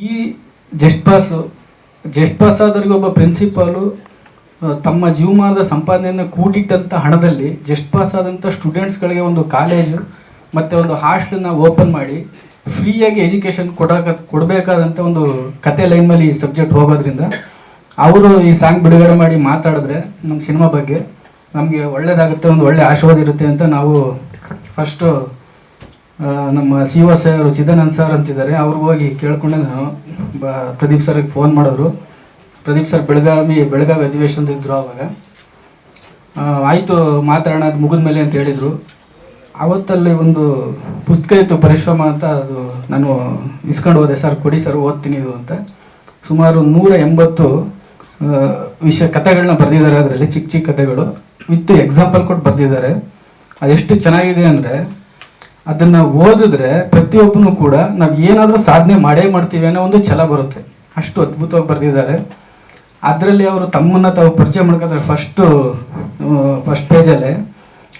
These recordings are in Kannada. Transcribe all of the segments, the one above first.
ಈ ಜಸ್ಟ್ ಪಾಸ್ ಆದವರಿಗೆ ಒಬ್ಬ ಪ್ರಿನ್ಸಿಪಾಲು ತಮ್ಮ ಜೀವಮಾನದ ಸಂಪಾದನೆಯನ್ನು ಕೂಡಿಟ್ಟಂಥ ಹಣದಲ್ಲಿ ಜಸ್ಟ್ ಪಾಸ್ ಆದಂಥ ಸ್ಟೂಡೆಂಟ್ಸ್ಗಳಿಗೆ ಒಂದು ಕಾಲೇಜು ಮತ್ತು ಒಂದು ಹಾಸ್ಟೆಲನ್ನ ಓಪನ್ ಮಾಡಿ ಫ್ರೀಯಾಗಿ ಎಜುಕೇಷನ್ ಕೊಡಬೇಕಾದಂಥ ಒಂದು ಕತೆ ಲೈನ್ ಮೇಲೆ ಈ ಸಬ್ಜೆಕ್ಟ್ ಹೋಗೋದ್ರಿಂದ ಅವರು ಈ ಸಾಂಗ್ ಬಿಡುಗಡೆ ಮಾಡಿ ಮಾತಾಡಿದ್ರೆ ನಮ್ಮ ಸಿನಿಮಾ ಬಗ್ಗೆ ನಮಗೆ ಒಳ್ಳೇದಾಗುತ್ತೆ, ಒಂದು ಒಳ್ಳೆ ಆಶೀರ್ವಾದ ಇರುತ್ತೆ ಅಂತ ನಾವು ಫಸ್ಟು ನಮ್ಮ COS ಅವರು ಚಿದಾನಂದ್ ಸರ್ ಅಂತಿದ್ದಾರೆ, ಅವ್ರಿಗೆ ಹೋಗಿ ಕೇಳ್ಕೊಂಡೆ ನಾನು ಪ್ರದೀಪ್ ಸರ್ಗೆ ಫೋನ್ ಮಾಡಿದ್ರು. ಪ್ರದೀಪ್ ಸರ್ ಬೆಳಗಾವಿ ಅಧಿವೇಶನದಿದ್ದರು. ಆವಾಗ ಆಯಿತು ಮಾತಾಡೋಣ, ಅದು ಮುಗಿದ ಮೇಲೆ ಅಂತ ಹೇಳಿದರು. ಆವತ್ತಲ್ಲಿ ಒಂದು ಪುಸ್ತಕ ಇತ್ತು ಪರಿಶ್ರಮ ಅಂತ, ಅದು ನಾನು ಇಸ್ಕೊಂಡು ಹೋದೆ. ಸರ್ ಕೊಡಿ ಸರ್ ಓದ್ತೀನಿ ಇದು ಅಂತ. ಸುಮಾರು 180 ಕಥೆಗಳನ್ನ ಬರೆದಿದ್ದಾರೆ. ಅದರಲ್ಲಿ ಚಿಕ್ಕ ಚಿಕ್ಕ ಕಥೆಗಳು ವಿತ್ ಎಕ್ಸಾಂಪಲ್ ಕೊಟ್ಟು ಬರೆದಿದ್ದಾರೆ. ಅದೆಷ್ಟು ಚೆನ್ನಾಗಿದೆ ಅಂದರೆ ಅದನ್ನು ಓದಿದ್ರೆ ಪ್ರತಿಯೊಬ್ಬನು ಕೂಡ ನಾವು ಏನಾದರೂ ಸಾಧನೆ ಮಾಡೇ ಮಾಡ್ತೀವಿ ಅನ್ನೋ ಒಂದು ಛಲ ಬರುತ್ತೆ. ಅಷ್ಟು ಅದ್ಭುತವಾಗಿ ಬರೆದಿದ್ದಾರೆ. ಅದರಲ್ಲಿ ಅವರು ತಮ್ಮನ್ನು ತಾವು ಪರಿಚಯ ಮಾಡ್ಕೊಂಡ್ರೆ ಫಸ್ಟ್ ಪೇಜಲ್ಲೇ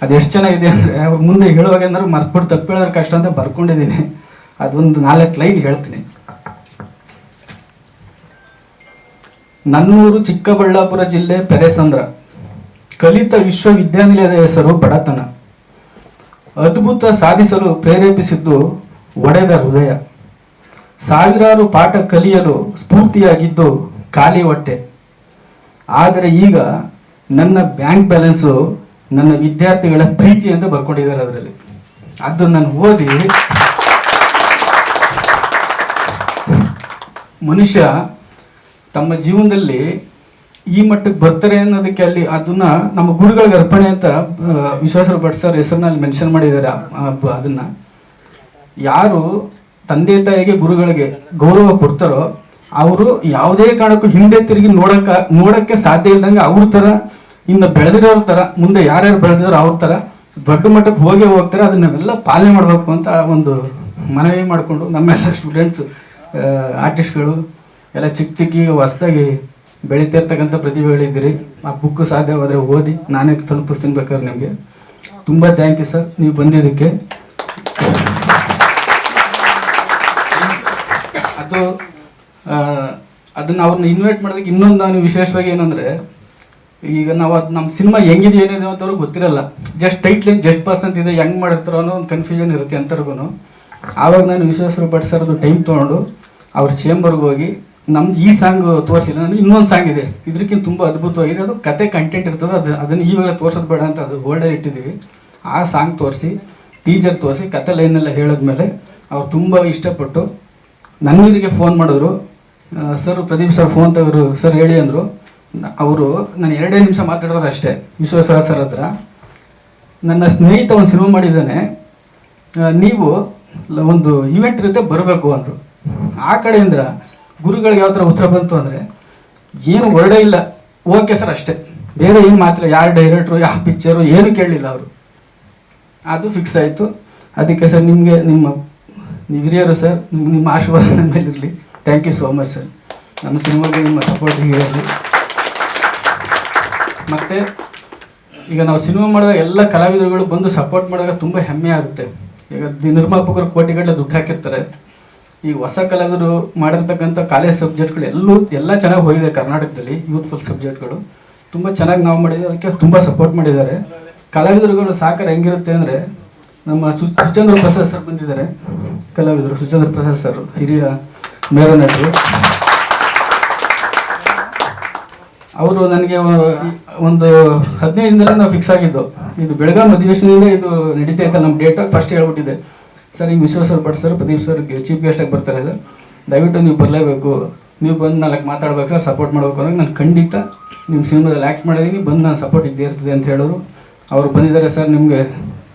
ಅದು ಎಷ್ಟು ಚೆನ್ನಾಗಿದೆ ಅಂದರೆ ಅವ್ರು ಮುಂದೆ ಹೇಳುವಾಗ ಏನಾದ್ರು ಮರ್ತ್ಬಿಟ್ಟು ತಪ್ಪು ಹೇಳಿದ್ರೆ ಕಷ್ಟ ಅಂತ ಬರ್ಕೊಂಡಿದ್ದೀನಿ. ಅದೊಂದು 4 ಲೈನ್ ಹೇಳ್ತೀನಿ. ನನ್ನೂರು ಚಿಕ್ಕಬಳ್ಳಾಪುರ ಜಿಲ್ಲೆ ಪೆರೆಸಂದ್ರ. ಕಲಿತ ವಿಶ್ವವಿದ್ಯಾನಿಲಯದ ಹೆಸರು ಬಡತನ. ಅದ್ಭುತ ಸಾಧಿಸಲು ಪ್ರೇರೇಪಿಸಿದ್ದು ಒಡೆದ ಹೃದಯ. ಸಾವಿರಾರು ಪಾಠ ಕಲಿಯಲು ಸ್ಫೂರ್ತಿಯಾಗಿದ್ದು ಖಾಲಿ ಹೊಟ್ಟೆ. ಆದರೆ ಈಗ ನನ್ನ ಬ್ಯಾಂಕ್ ಬ್ಯಾಲೆನ್ಸು ನನ್ನ ವಿದ್ಯಾರ್ಥಿಗಳ ಪ್ರೀತಿ ಅಂತ ಬರ್ಕೊಂಡಿದ್ದಾರೆ ಅದರಲ್ಲಿ. ಅದು ನಾನು ಓದಿ ಮನುಷ್ಯ ತಮ್ಮ ಜೀವನದಲ್ಲಿ ಈ ಮಟ್ಟಕ್ಕೆ ಬರ್ತಾರೆ ಅನ್ನೋದಕ್ಕೆ ಅಲ್ಲಿ ಅದನ್ನ ನಮ್ಮ ಗುರುಗಳಿಗೆ ಅರ್ಪಣೆ ಅಂತ ವಿಶ್ವೇಶ್ವರ ಭಟ್ ಸರ್ ಹೆಸರಿನಲ್ಲಿ ಮೆನ್ಷನ್ ಮಾಡಿದ್ದಾರೆ. ಅದನ್ನ ಯಾರು ತಂದೆ ತಾಯಿಗೆ ಗುರುಗಳಿಗೆ ಗೌರವ ಕೊಡ್ತಾರೋ ಅವರು ಯಾವುದೇ ಕಾರಣಕ್ಕೂ ಹಿಂದೆ ತಿರುಗಿ ನೋಡಕ್ಕೆ ಸಾಧ್ಯ ಇಲ್ದಂಗೆ ಅವ್ರ ಥರ ಇನ್ನು ಬೆಳೆದಿರೋರ ಥರ ಮುಂದೆ ಯಾರ್ಯಾರು ಬೆಳೆದಿರೋ ಅವ್ರ ಥರ ದೊಡ್ಡ ಮಟ್ಟಕ್ಕೆ ಹೋಗ್ತಾರೆ. ಅದನ್ನೆಲ್ಲ ಪಾಲನೆ ಮಾಡಬೇಕು ಅಂತ ಒಂದು ಮನವಿ ಮಾಡಿಕೊಂಡು ನಮ್ಮೆಲ್ಲ ಸ್ಟೂಡೆಂಟ್ಸ್ ಆರ್ಟಿಸ್ಟ್ಗಳು ಎಲ್ಲ ಚಿಕ್ಕ ಹೊಸದಾಗಿ ಬೆಳೀತಿರ್ತಕ್ಕಂಥ ಪ್ರತಿಭೆಗಳಿದ್ದೀರಿ. ಆ ಬುಕ್ ಸಾಧ್ಯವಾದರೆ ಓದಿ, ನಾನೇ ತಲುಪಿಸ್ತೀನಿ ಬೇಕಾದ್ರೆ ನಿಮಗೆ. ತುಂಬ ಥ್ಯಾಂಕ್ ಯು ಸರ್ ನೀವು ಬಂದಿದ್ದಕ್ಕೆ. ಅದನ್ನು ಅವ್ರನ್ನ ಇನ್ವೈಟ್ ಮಾಡೋದಕ್ಕೆ ಇನ್ನೊಂದು ನಾನು ವಿಶೇಷವಾಗಿ ಏನಂದರೆ, ಈಗ ನಾವು ಅದು ನಮ್ಮ ಸಿನಿಮಾ ಹೆಂಗಿದೆ ಏನಿದೆ ಅಂತವ್ರಿಗೆ ಗೊತ್ತಿರಲ್ಲ. ಜಸ್ಟ್ ಟೈಟ್ಲಿಂಗ್ ಜಸ್ಟ್ ಪಾಸ್ ಅಂತಿದೆ, ಹೆಂಗೆ ಮಾಡಿರ್ತಾರೋ ಅನ್ನೋ ಒಂದು ಕನ್ಫ್ಯೂಷನ್ ಇರುತ್ತೆ ಅಂತರ್ಗು. ಆವಾಗ ನಾನು ವಿಶ್ವೇಶ್ವರ ಭಟ್ ಸರ್ದು ಟೈಮ್ ತೊಗೊಂಡು ಅವ್ರ ಚೇಂಬರ್ಗೆ ಹೋಗಿ ನಮ್ದು ಈ ಸಾಂಗ್ ತೋರಿಸಿಲ್ಲ, ನಾನು ಇನ್ನೊಂದು ಸಾಂಗ್ ಇದೆ ಇದಕ್ಕಿಂತ ತುಂಬ ಅದ್ಭುತವಾಗಿದೆ, ಅದು ಕತೆ ಕಂಟೆಂಟ್ ಇರ್ತದೆ, ಅದನ್ನು ಈವಾಗ ತೋರಿಸೋದು ಬೇಡ ಅಂತ ಅದು ಹೋಲ್ಡರ್ ಇಟ್ಟಿದ್ದೀವಿ. ಆ ಸಾಂಗ್ ತೋರಿಸಿ ಟೀಚರ್ ತೋರಿಸಿ ಕತೆ ಲೈನೆಲ್ಲ ಹೇಳಿದ್ಮೇಲೆ ಅವ್ರು ತುಂಬ ಇಷ್ಟಪಟ್ಟು ನನಗೆ ಫೋನ್ ಮಾಡಿದ್ರು. ಸರ್ ಪ್ರದೀಪ್ ಸರ್ ಫೋನ್ ತೆಗೆದ್ರು, ಸರ್ ಹೇಳಿ ಅಂದರು. ಅವರು ನಾನು 2 ನಿಮಿಷ ಮಾತಾಡೋದು ಅಷ್ಟೇ ವಿಶ್ವೇಶ್ವರ ಸರ್ ಹತ್ರ. ನನ್ನ ಸ್ನೇಹಿತ ಒಂದು ಸಿನಿಮಾ ಮಾಡಿದ್ದಾನೆ, ನೀವು ಒಂದು ಇವೆಂಟ್ ಇರುತ್ತೆ ಬರಬೇಕು ಅಂದರು. ಆ ಕಡೆಯಿಂದ ಗುರುಗಳಿಗೆ ಯಾವ ಥರ ಉತ್ತರ ಬಂತು ಅಂದರೆ, ಏನು ಹೊರಡೇ ಇಲ್ಲ, ಓಕೆ ಸರ್ ಅಷ್ಟೇ, ಬೇರೆ ಏನು ಮಾತ್ರ ಯಾರು ಡೈರೆಕ್ಟ್ರು ಯಾವ ಪಿಕ್ಚರು ಏನು ಕೇಳಲಿಲ್ಲ ಅವರು. ಅದು ಫಿಕ್ಸ್ ಆಯಿತು. ಅದಕ್ಕೆ ಸರ್ ನಿಮಗೆ ನೀವು ಹಿರಿಯರು ಸರ್, ನಿಮ್ಮ ಆಶೀರ್ವಾದ ನನ್ನ ಮೇಲೆ ಇರಲಿ. Thank you so much sir. ನಮ್ಮ ಸಿನಿಮಾಗೆ ನಿಮ್ಮ ಸಪೋರ್ಟ್ ಹೀಗೆ ಇರಲಿ. ಮತ್ತು ಈಗ ನಾವು ಸಿನಿಮಾ ಮಾಡಿದಾಗ ಎಲ್ಲ ಕಲಾವಿದರುಗಳು ಬಂದು ಸಪೋರ್ಟ್ ಮಾಡಿದಾಗ ತುಂಬ ಹೆಮ್ಮೆ ಆಗುತ್ತೆ. ಈಗ ನಿರ್ಮಾಪಕರು ಕೋಟಿಗಟ್ಟಲೆ ದುಡ್ಡು ಹಾಕಿರ್ತಾರೆ. ಈ ಹೊಸ ಕಲಾವಿದರು ಮಾಡಿರ್ತಕ್ಕಂಥ ಕಾಲೇಜ್ ಸಬ್ಜೆಕ್ಟ್ಗಳು ಎಲ್ಲ ಚೆನ್ನಾಗಿ ಹೋಗಿದೆ ಕರ್ನಾಟಕದಲ್ಲಿ. ಯೂತ್ಫುಲ್ ಸಬ್ಜೆಕ್ಟ್ಗಳು ತುಂಬ ಚೆನ್ನಾಗಿ ನಾವು ಮಾಡಿದ್ದೀವಿ, ಅದಕ್ಕೆ ತುಂಬ ಸಪೋರ್ಟ್ ಮಾಡಿದ್ದಾರೆ. ಕಲಾವಿದರುಗಳು ಸಾಕಾರ ಹೆಂಗಿರುತ್ತೆ ಅಂದರೆ, ನಮ್ಮ ಸುಚಂದ್ರ ಪ್ರಸಾದ್ ಸರ್ ಬಂದಿದ್ದಾರೆ, ಕಲಾವಿದರು ಸುಚಂದ್ರ ಪ್ರಸಾದ್ ಸರ್ ಹಿರಿಯ ಮೇರ ನಟರು. ಅವರು ನನಗೆ ಒಂದು 15 ದಿನದಲ್ಲೇ ನಾವು ಫಿಕ್ಸ್ ಆಗಿದ್ದು, ಇದು ಬೆಳಗಾವಿ ಅಧಿವೇಶನದಿಂದ ಇದು ನಡೀತಾ ಇತ್ತು. ನಮ್ಮ ಡೇಟಾಗಿ ಫಸ್ಟ್ ಹೇಳ್ಬಿಟ್ಟಿದೆ, ಸರ್ ಈಗ Vishweshwar Bhat sir Pradeep sir chief ಗೆಸ್ಟಾಗಿ ಬರ್ತಾರೆ ಸರ್, ದಯವಿಟ್ಟು ನೀವು ಬರಲೇಬೇಕು, ನೀವು ಬಂದು 4 ಮಾತಾಡ್ಬೇಕು ಸರ್, ಸಪೋರ್ಟ್ ಮಾಡಬೇಕು ಅನ್ನೋದು. ನಾನು ಖಂಡಿತ ನಿಮ್ಮ ಸಿನಿಮಾದಲ್ಲಿ ಆ್ಯಕ್ಟ್ ಮಾಡಿದ್ದೀನಿ, ಬಂದು ನಾನು ಸಪೋರ್ಟ್ ಇದ್ದೇ ಇರ್ತದೆ ಅಂತ ಹೇಳೋರು. ಅವರು ಬಂದಿದ್ದಾರೆ ಸರ್. ನಿಮಗೆ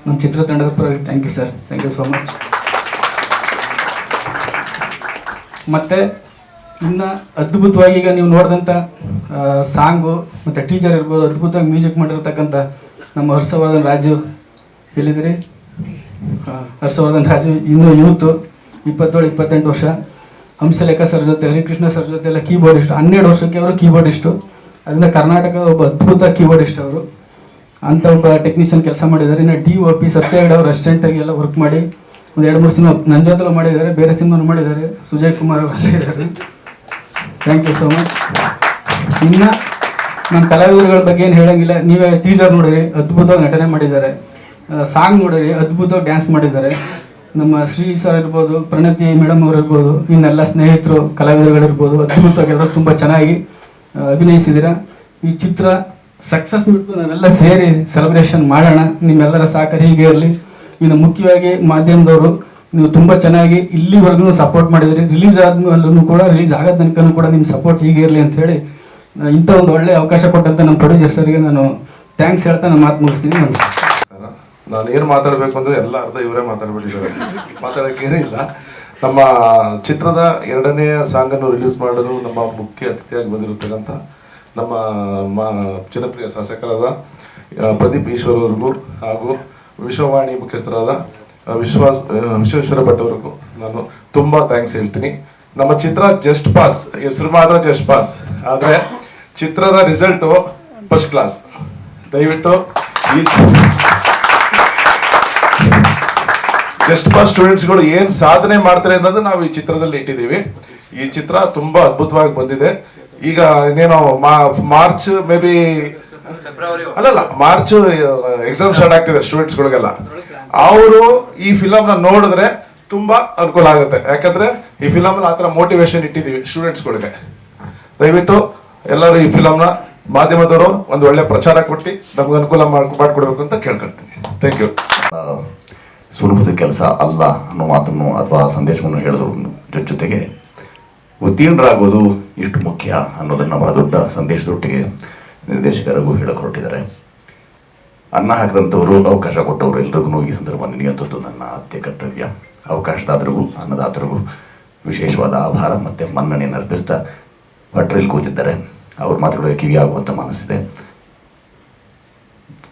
ನಮ್ಮ ಚಿತ್ರತಂಡದ ಪರವಾಗಿ thank you sir, thank you so much. ಮತ್ತು ಇನ್ನು ಅದ್ಭುತವಾಗಿ ಈಗ ನೀವು ನೋಡಿದಂಥ ಸಾಂಗು ಮತ್ತು ಟೀಚರ್ ಇರ್ಬೋದು, ಅದ್ಭುತವಾಗಿ ಮ್ಯೂಸಿಕ್ ಮಾಡಿರ್ತಕ್ಕಂಥ ನಮ್ಮ ಹರ್ಷವರ್ಧನ್ ರಾಜು ಎಲ್ಲಿದ್ದೀರಿ? ಹರ್ಷವರ್ಧನ್ ರಾಜು ಇನ್ನೂ ಯೂತು, 27-28 ವರ್ಷ. ಹಂಸಲೇಖ ಸರ್ ಜೊತೆ, ಹರಿಕೃಷ್ಣ ಸರ್ ಜೊತೆ ಎಲ್ಲ ಕೀಬೋರ್ಡಿಸ್ಟು. 12 ವರ್ಷಕ್ಕೆ ಅವರು ಕೀಬೋರ್ಡಿಸ್ಟು. ಅದರಿಂದ ಕರ್ನಾಟಕದ ಒಬ್ಬ ಅದ್ಭುತ ಕೀಬೋರ್ಡಿಸ್ಟ್ ಅವರು. ಅಂಥ ಒಬ್ಬ ಟೆಕ್ನಿಷಿಯನ್ ಕೆಲಸ ಮಾಡಿದ್ದಾರೆ. ಇನ್ನು DOP ಸತ್ಯ ಹೆಗಡೆ ಅವರು ಅಸಿಸ್ಟೆಂಟಾಗಿ ಎಲ್ಲ ವರ್ಕ್ ಮಾಡಿ ಒಂದು 2-3 ಸಿನಿಮಾ ನನ್ನ ಜೊತೆಲೂ ಮಾಡಿದ್ದಾರೆ, ಬೇರೆ ಸಿನಿಮಾನು ಮಾಡಿದ್ದಾರೆ. ಸುಜಯ್ ಕುಮಾರ್ ಅವರಲ್ಲೇ ಇದ್ದಾರೆ. Thank you so much. ಇನ್ನು ನಮ್ಮ ಕಲಾವಿದರುಗಳ ಬಗ್ಗೆ ಏನು ಹೇಳೋಂಗಿಲ್ಲ. ನೀವೇ ಟೀಸರ್ ನೋಡಿರಿ, ಅದ್ಭುತವಾಗಿ ನಟನೆ ಮಾಡಿದ್ದಾರೆ. ಸಾಂಗ್ ನೋಡಿರಿ, ಅದ್ಭುತವಾಗಿ ಡ್ಯಾನ್ಸ್ ಮಾಡಿದ್ದಾರೆ. ನಮ್ಮ ಶ್ರೀ ಸರ್ ಇರ್ಬೋದು, ಪ್ರಣತಿ ಮೇಡಮ್ ಅವರು ಇರ್ಬೋದು, ಇನ್ನೆಲ್ಲ ಸ್ನೇಹಿತರು ಕಲಾವಿದರುಗಳಿರ್ಬೋದು, ಅದ್ಭುತವಾಗಿ ಎಲ್ಲರೂ ತುಂಬ ಚೆನ್ನಾಗಿ ಅಭಿನಯಿಸಿದ್ದೀರಾ. ಈ ಚಿತ್ರ ಸಕ್ಸಸ್ ಬಿಟ್ಟು ನಾವೆಲ್ಲ ಸೇರಿ ಸೆಲೆಬ್ರೇಷನ್ ಮಾಡೋಣ. ನಿಮ್ಮೆಲ್ಲರ ಸಹಕಾರ ಹೀಗೆ ಇರಲಿ. ಇನ್ನು ಮುಖ್ಯವಾಗಿ ಮಾಧ್ಯಮದವರು ನೀವು ತುಂಬ ಚೆನ್ನಾಗಿ ಇಲ್ಲಿವರೆಗೂ ಸಪೋರ್ಟ್ ಮಾಡಿದಿರಿ. ರಿಲೀಸ್ ಆದ್ಮೇಲೂ ಕೂಡ, ರಿಲೀಸ್ ಆಗೋ ತನಕನೂ ಕೂಡ ನಿಮ್ಮ ಸಪೋರ್ಟ್ ಹೀಗೆ ಇರಲಿ ಅಂತ ಹೇಳಿ ಇಂಥ ಒಂದು ಒಳ್ಳೆ ಅವಕಾಶ ಕೊಟ್ಟಂತ ನಮ್ಮ ಪ್ರೊಡ್ಯೂಸರ್ಗೆ ನಾನು ಥ್ಯಾಂಕ್ಸ್ ಹೇಳ್ತಾ ನಾನು ಮಾತು ಮುಗಿಸ್ತೀನಿ. ನಮಸ್ಕಾರ. ನಾನು ಏನು ಮಾತಾಡಬೇಕು ಅಂದರೆ ಎಲ್ಲ ಅರ್ಧ ಇವರೇ ಮಾತಾಡ್ಬಿಟ್ಟಿದ್ದಾರೆ, ಮಾತಾಡೋಕ್ಕೇನೇ ಇಲ್ಲ. ನಮ್ಮ ಚಿತ್ರದ 2ನೇ ಸಾಂಗನ್ನು ರಿಲೀಸ್ ಮಾಡಲು ನಮ್ಮ ಮುಖ್ಯ ಅತಿಥಿಯಾಗಿ ಬಂದಿರತಕ್ಕಂಥ ನಮ್ಮ ಜನಪ್ರಿಯ ಶಾಸಕರಾದ ಪ್ರದೀಪ್ ಈಶ್ವರ್ ಅವ್ರಿಗೂ ಹಾಗೂ ವಿಶ್ವವಾಣಿ ಮುಖ್ಯಸ್ಥರಾದ ವಿಶ್ವೇಶ್ವರ ಭಟ್ ಅವ್ರಿಗೂ ನಾನು ತುಂಬ ಥ್ಯಾಂಕ್ಸ್ ಹೇಳ್ತೀನಿ. ನಮ್ಮ ಚಿತ್ರ ಜಸ್ಟ್ ಪಾಸ್, ಹೆಸರು ಮಾತ್ರ ಜಸ್ಟ್ ಪಾಸ್, ಆದರೆ ಚಿತ್ರದ ರಿಸಲ್ಟು ಫಸ್ಟ್ ಕ್ಲಾಸ್. ದಯವಿಟ್ಟು ಈ ಜಸ್ಟ್ ಪಾಸ್ ಸ್ಟೂಡೆಂಟ್ಸ್ಗಳು ಏನು ಸಾಧನೆ ಮಾಡ್ತಾರೆ ಅನ್ನೋದು ನಾವು ಈ ಚಿತ್ರದಲ್ಲಿ ಇಟ್ಟಿದ್ದೀವಿ. ಈ ಚಿತ್ರ ತುಂಬ ಅದ್ಭುತವಾಗಿ ಬಂದಿದೆ. ಈಗ ಇನ್ನೇನು ಮಾರ್ಚ್ ಮೇ ಬಿ ಅಲ್ಲಲ್ಲ ಮಾರ್ಚ್ ಎಕ್ಸಾಮ್ ಸ್ಟಾರ್ಟ್ ಆಗ್ತಿದೆ ಸ್ಟೂಡೆಂಟ್ಸ್ಗಳಿಗೆಲ್ಲ. ಅವರು ಈ ಫಿಲಮ್ನ ನೋಡಿದ್ರೆ ತುಂಬಾ ಅನುಕೂಲ ಆಗುತ್ತೆ. ಯಾಕಂದ್ರೆ ಈ ಫಿಲಮ್ ಆ ಥರ ಮೋಟಿವೇಶನ್ ಇಟ್ಟಿದ್ದೀವಿ ಸ್ಟೂಡೆಂಟ್ಸ್ಗಳಿಗೆ. ದಯವಿಟ್ಟು ಎಲ್ಲರೂ ಈ ಫಿಲಮ್ನ ಮಾಧ್ಯಮದವರು ಒಂದು ಒಳ್ಳೆ ಪ್ರಚಾರ ಕೊಟ್ಟು ನಮ್ಗೆ ಅನುಕೂಲ ಮಾಡಿಕೊಡ್ಬೇಕು ಅಂತ ಕೇಳ್ಕೊಳ್ತೀನಿ. Thank you. ಸುಲಭದ ಕೆಲಸ ಅಲ್ಲ ಅನ್ನೋ ಮಾತನ್ನು ಅಥವಾ ಸಂದೇಶವನ್ನು ಹೇಳಿದ್ರು ಜೊತೆಗೆ ಉತ್ತೀರ್ಣರಾಗೋದು ಎಷ್ಟು ಮುಖ್ಯ ಅನ್ನೋದನ್ನು ಬಹಳ ದೊಡ್ಡ ಸಂದೇಶದೊಟ್ಟಿಗೆ ನಿರ್ದೇಶಕರಿಗೂ ಹೇಳಕ್ಕೆ ಹೊರಟಿದ್ದಾರೆ. ಅನ್ನ ಹಾಕಿದಂಥವರು, ಅವಕಾಶ ಕೊಟ್ಟವರು ಎಲ್ರಿಗೂ ಈ ಸಂದರ್ಭ ನೆನೆಯುವಂಥದ್ದು ನನ್ನ ಆದ್ಯ ಕರ್ತವ್ಯ. ಅವಕಾಶದಾತರಿಗೂ ಅನ್ನದಾತರಿಗೂ ವಿಶೇಷವಾದ ಆಭಾರ ಮತ್ತು ಮನ್ನಣೆಯನ್ನು ಅರ್ಪಿಸ್ತಾ ಭಟ್ರಲ್ಲಿ ಕೂತಿದ್ದಾರೆ. ಅವ್ರ ಮಾತುಗಳಿಗೆ ಕಿವಿಯಾಗುವಂಥ ಮನಸ್ಸಿದೆ.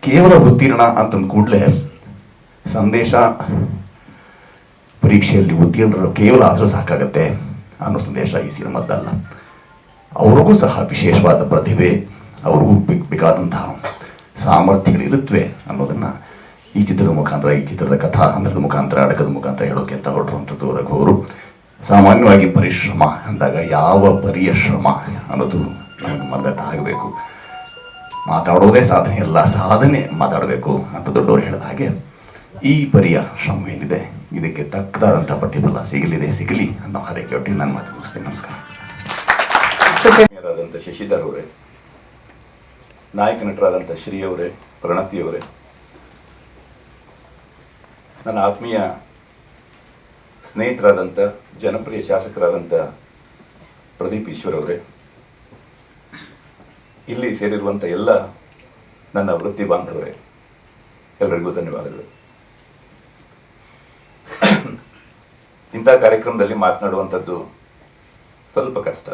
ಕೇವಲ ಉತ್ತೀರ್ಣ ಅಂತಂದ ಕೂಡಲೇ ಸಂದೇಶ ಪರೀಕ್ಷೆಯಲ್ಲಿ ಉತ್ತೀರ್ಣರು ಕೇವಲ ಆದರೂ ಸಾಕಾಗತ್ತೆ ಅನ್ನೋ ಸಂದೇಶ ಈ ಸಿನಿಮಾದ್ದಲ್ಲ. ಅವ್ರಿಗೂ ಸಹ ವಿಶೇಷವಾದ ಪ್ರತಿಭೆ, ಅವ್ರಿಗೂ ಬೇಕಾದಂತಹ ಸಾಮರ್ಥ್ಯಗಳಿರುತ್ತವೆ ಅನ್ನೋದನ್ನು ಈ ಚಿತ್ರದ ಮುಖಾಂತರ, ಈ ಚಿತ್ರದ ಕಥಾ ಹಂದರದ ಮುಖಾಂತರ, ಅಡಕದ ಮುಖಾಂತರ ಹೇಳೋಕೆ ಅಂತ ಹೊರಟಿರುವಂಥದ್ದು ರಘು ಅವರು. ಸಾಮಾನ್ಯವಾಗಿ ಪರಿಶ್ರಮ ಅಂದಾಗ ಯಾವ ಪರಿಯ ಶ್ರಮ ಅನ್ನೋದು ನಮಗೆ ಮನದಟ್ಟ ಆಗಬೇಕು. ಮಾತಾಡೋದೇ ಸಾಧನೆ ಅಲ್ಲ, ಸಾಧನೆ ಮಾತಾಡಬೇಕು ಅಂತ ದೊಡ್ಡವರು ಹೇಳಿದ ಹಾಗೆ ಈ ಪರಿಯ ಶ್ರಮವೇನಿದೆ ಇದಕ್ಕೆ ತಕ್ಕದಾದಂಥ ಪ್ರತಿಫಲ ಸಿಗಲಿ ಅನ್ನೋ ಹಾರೈಕೆ ಒಟ್ಟಿಗೆ ನಾನು ಮಾತು ಮುಗಿಸ್ತೇನೆ. ನಮಸ್ಕಾರ. ಶಶಿಧರ್ ಅವರೇ, ನಾಯಕ ನಟರಾದಂಥ ಶ್ರೀ ಅವರೇ, ಪ್ರಣತಿಯವರೇ, ನನ್ನ ಆತ್ಮೀಯ ಸ್ನೇಹಿತರಾದಂಥ ಜನಪ್ರಿಯ ಶಾಸಕರಾದಂಥ ಪ್ರದೀಪ್ ಈಶ್ವರ್ ಅವರೇ, ಇಲ್ಲಿ ಸೇರಿರುವಂಥ ಎಲ್ಲ ನನ್ನ ವೃತ್ತಿ ಬಾಂಧವರೇ, ಎಲ್ಲರಿಗೂ ಧನ್ಯವಾದಗಳು. ಇಂಥ ಕಾರ್ಯಕ್ರಮದಲ್ಲಿ ಮಾತನಾಡುವಂಥದ್ದು ಸ್ವಲ್ಪ ಕಷ್ಟ.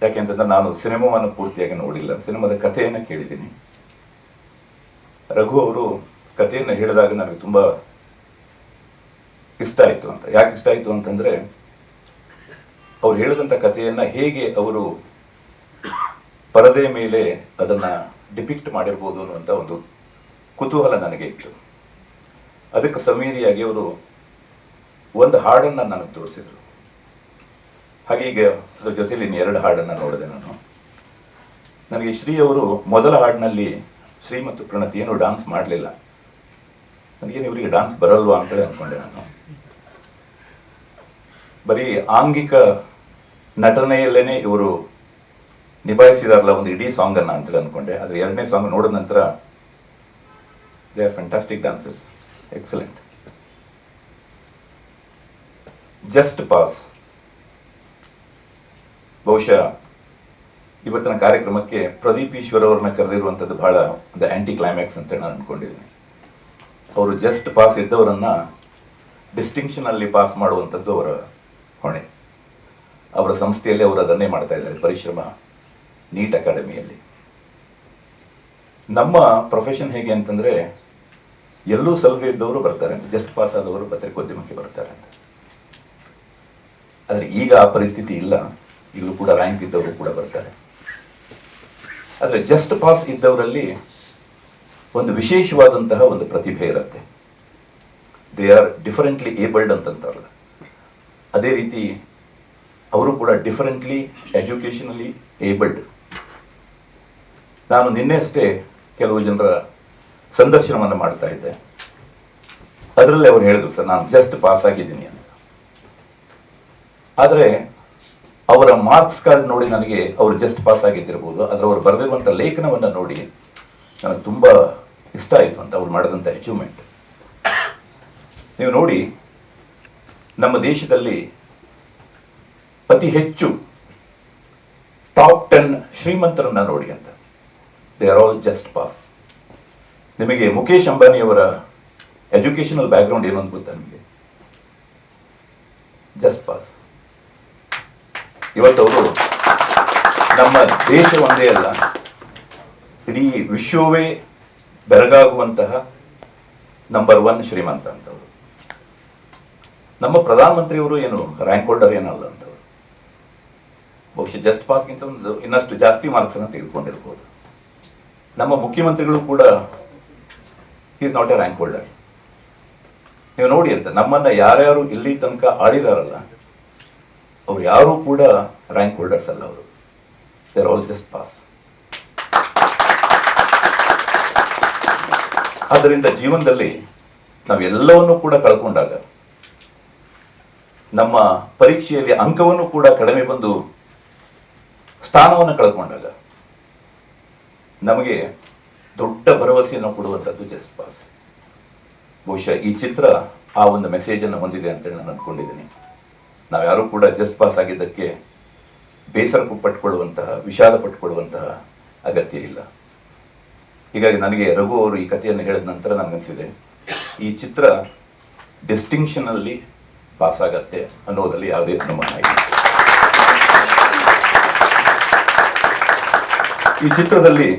ಯಾಕೆಂತಂದ್ರೆ ನಾನು ಸಿನಿಮಾವನ್ನು ಪೂರ್ತಿಯಾಗಿ ನೋಡಿಲ್ಲ, ಸಿನಿಮಾದ ಕಥೆಯನ್ನು ಕೇಳಿದ್ದೀನಿ. ರಘು ಅವರು ಕಥೆಯನ್ನು ಹೇಳಿದಾಗ ನನಗೆ ತುಂಬ ಇಷ್ಟ ಆಯಿತು. ಯಾಕೆ ಇಷ್ಟ ಆಯಿತು ಅಂತಂದರೆ, ಅವ್ರು ಹೇಳಿದಂಥ ಕಥೆಯನ್ನು ಹೇಗೆ ಅವರು ಪರದೆ ಮೇಲೆ ಅದನ್ನು ಡಿಪಿಕ್ಟ್ ಮಾಡಿರ್ಬೋದು ಅನ್ನುವಂಥ ಒಂದು ಕುತೂಹಲ ನನಗೆ ಇತ್ತು. ಅದಕ್ಕೆ ಸಂವೇದಿಯಾಗಿ ಅವರು ಒಂದು ಹಾಡನ್ನು ನನಗೆ ತೋರಿಸಿದರು. ಹಾಗೆ ಈಗ ಅದ್ರ ಜೊತೆಲಿ 2 ಹಾಡನ್ನು ನೋಡಿದೆ ನಾನು. ನನಗೆ ಶ್ರೀ ಅವರು ಮೊದಲ ಹಾಡಿನಲ್ಲಿ ಶ್ರೀ ಮತ್ತು ಪ್ರಣತಿ ಏನು ಡಾನ್ಸ್ ಮಾಡಲಿಲ್ಲ. ನನಗೇನು ಇವರಿಗೆ ಡಾನ್ಸ್ ಬರಲ್ವಾ ಅಂತೇಳಿ ಅಂದ್ಕೊಂಡೆ ನಾನು. ಬರೀ ಆಂಗಿಕ ನಟನೆಯಲ್ಲೇನೆ ಇವರು ನಿಭಾಯಿಸಿದಾರಲ್ಲ ಒಂದು ಇಡೀ ಸಾಂಗನ್ನು ಅಂತೇಳಿ ಅಂದ್ಕೊಂಡೆ. ಆದರೆ 2ನೇ ಸಾಂಗ್ ನೋಡಿದ ನಂತರ they are fantastic dancers, excellent. Just pass ಬಹುಶಃ ಇವತ್ತಿನ ಕಾರ್ಯಕ್ರಮಕ್ಕೆ ಪ್ರದೀಪ್ ಈಶ್ವರ್ ಅವ್ರನ್ನ ಕರೆದಿರುವಂಥದ್ದು ಬಹಳ ಒಂದು ಆಂಟಿ ಕ್ಲೈಮ್ಯಾಕ್ಸ್ ಅಂತ ನಾನು ಅಂದ್ಕೊಂಡಿದ್ದೀನಿ. ಅವರು ಜಸ್ಟ್ ಪಾಸ್ ಇದ್ದವರನ್ನ ಡಿಸ್ಟಿಂಕ್ಷನ್ ಅಲ್ಲಿ ಪಾಸ್ ಮಾಡುವಂಥದ್ದು ಅವರ ಹೊಣೆ. ಅವರ ಸಂಸ್ಥೆಯಲ್ಲಿ ಅವರು ಅದನ್ನೇ ಮಾಡ್ತಾ ಇದ್ದಾರೆ, ಪರಿಶ್ರಮ ನೀಟ್ ಅಕಾಡೆಮಿಯಲ್ಲಿ. ನಮ್ಮ ಪ್ರೊಫೆಷನ್ ಹೇಗೆ ಅಂತಂದ್ರೆ, ಎಲ್ಲೂ ಸಲ್ಲದೆ ಇದ್ದವರು ಬರ್ತಾರೆ, ಜಸ್ಟ್ ಪಾಸ್ ಆದವರು ಪತ್ರಿಕೋದ್ಯಮಕ್ಕೆ ಬರ್ತಾರೆ ಅಂತ. ಆದರೆ ಈಗ ಆ ಪರಿಸ್ಥಿತಿ ಇಲ್ಲ. ಇಲ್ಲೂ ಕೂಡ ರ್ಯಾಂಕ್ ಇದ್ದವರು ಕೂಡ ಬರ್ತಾರೆ. ಆದರೆ ಜಸ್ಟ್ ಪಾಸ್ ಇದ್ದವರಲ್ಲಿ ಒಂದು ವಿಶೇಷವಾದಂತಹ ಒಂದು ಪ್ರತಿಭೆ ಇರುತ್ತೆ. ದೇ ಆರ್ ಡಿಫರೆಂಟ್ಲಿ ಏಬಲ್ಡ್ ಅಂತಂತಾರಲ್ಲ, ಅದೇ ರೀತಿ ಅವರು ಕೂಡ ಡಿಫರೆಂಟ್ಲಿ ಎಜುಕೇಷನಲಿ ಏಬಲ್ಡ್. ನಾನು ನಿನ್ನೆ ಅಷ್ಟೇ ಕೆಲವು ಜನರ ಸಂದರ್ಶನವನ್ನು ಮಾಡ್ತಾ ಇದ್ದೆ. ಅದರಲ್ಲಿ ಅವರು ಹೇಳಿದ್ರು, ಸರ್ ನಾನು ಜಸ್ಟ್ ಪಾಸ್ ಆಗಿದ್ದೀನಿ ಅಂತ. ಆದರೆ ಅವರ ಮಾರ್ಕ್ಸ್ ಕಾರ್ಡ್ ನೋಡಿ ನನಗೆ ಅವರು ಜಸ್ಟ್ ಪಾಸ್ ಆಗಿದ್ದಿರ್ಬೋದು, ಆದರೆ ಅವರು ಬರೆದಿರುವಂಥ ಲೇಖನವನ್ನು ನೋಡಿ ನನಗೆ ತುಂಬ ಇಷ್ಟ ಆಯಿತು ಅಂತ, ಅವ್ರು ಮಾಡಿದಂಥ ಅಚೀವ್ಮೆಂಟ್. ನೀವು ನೋಡಿ, ನಮ್ಮ ದೇಶದಲ್ಲಿ ಅತಿ ಹೆಚ್ಚು ಟಾಪ್ 10 ಶ್ರೀಮಂತರನ್ನ ನೋಡಿ ಅಂತ, they are all just pass. ನಿಮಗೆ ಮುಖೇಶ್ ಅಂಬಾನಿಯವರ ಎಜುಕೇಶನಲ್ ಬ್ಯಾಕ್ಗ್ರೌಂಡ್ ಏನು ಅಂತ ಗೊತ್ತಾ ನಿಮಗೆ? Just pass. ಇವತ್ತವರು ನಮ್ಮ ದೇಶ ಒಂದೇ ಅಲ್ಲ, ಇಡೀ ವಿಶ್ವವೇ ಬೆರಗಾಗುವಂತಹ ನಂಬರ್ 1 ಶ್ರೀಮಂತ ಅಂತವರು. ನಮ್ಮ ಪ್ರಧಾನಮಂತ್ರಿಯವರು ಏನು ರ್ಯಾಂಕ್ ಹೋಲ್ಡರ್ ಏನಲ್ಲ ಅಂತವರು. ಬಹುಶಃ ಜಸ್ಟ್ ಪಾಸ್ಗಿಂತ ಒಂದು ಇನ್ನಷ್ಟು ಜಾಸ್ತಿ ಮಾರ್ಕ್ಸ್ ಅನ್ನು ತೆಗೆದುಕೊಂಡಿರ್ಬೋದು. ನಮ್ಮ ಮುಖ್ಯಮಂತ್ರಿಗಳು ಕೂಡ is not A rank holder. ನೀವು ನೋಡಿ ಅಂತ, ನಮ್ಮನ್ನ ಯಾರ್ಯಾರು ಇಲ್ಲಿ ತನಕ ಆಡಿದಾರಲ್ಲ, ಅವ್ರು ಯಾರು ಕೂಡ ರ್ಯಾಂಕ್ ಹೋಲ್ಡರ್ಸ್ ಅಲ್ಲ. ಅವರು they are all just pass. ಆದ್ದರಿಂದ ಜೀವನದಲ್ಲಿ ನಾವೆಲ್ಲವನ್ನೂ ಕೂಡ ಕಳ್ಕೊಂಡಾಗ, ನಮ್ಮ ಪರೀಕ್ಷೆಯಲ್ಲಿ ಅಂಕವನ್ನು ಕೂಡ ಕಡಿಮೆ ಬಂದು ಸ್ಥಾನವನ್ನು ಕಳ್ಕೊಂಡಾಗ, ನಮಗೆ ದೊಡ್ಡ ಭರವಸೆಯನ್ನು ಕೊಡುವಂಥದ್ದು ಜಸ್ಟ್ ಪಾಸ್. ಬಹುಶಃ ಈ ಚಿತ್ರ ಆ ಒಂದು ಮೆಸೇಜನ್ನು ಹೊಂದಿದೆ ಅಂತೇಳಿ ನಾನು ಅಂದ್ಕೊಂಡಿದ್ದೀನಿ. ನಾವ್ಯಾರೂ ಕೂಡ ಜಸ್ಟ್ ಪಾಸ್ ಆಗಿದ್ದಕ್ಕೆ ಬೇಸರ ಪಟ್ಟುಕೊಳ್ಳುವಂತಹ, ವಿಷಾದ ಪಟ್ಟುಕೊಳ್ಳುವಂತಹ ಅಗತ್ಯ ಇಲ್ಲ. ಹೀಗಾಗಿ ನನಗೆ ರಘು ಅವರು ಈ ಕಥೆಯನ್ನು ಹೇಳಿದ ನಂತರ ನನಗನ್ಸಿದೆ, ಈ ಚಿತ್ರ ಡಿಸ್ಟಿಂಕ್ಷನ್ ಅಲ್ಲಿ ಪಾಸ್ ಆಗತ್ತೆ ಅನ್ನೋದಲ್ಲಿ ಯಾವುದೇ ಅನುಮಾನ ಇಲ್ಲ. ಈ ಚಿತ್ರದಲ್ಲಿ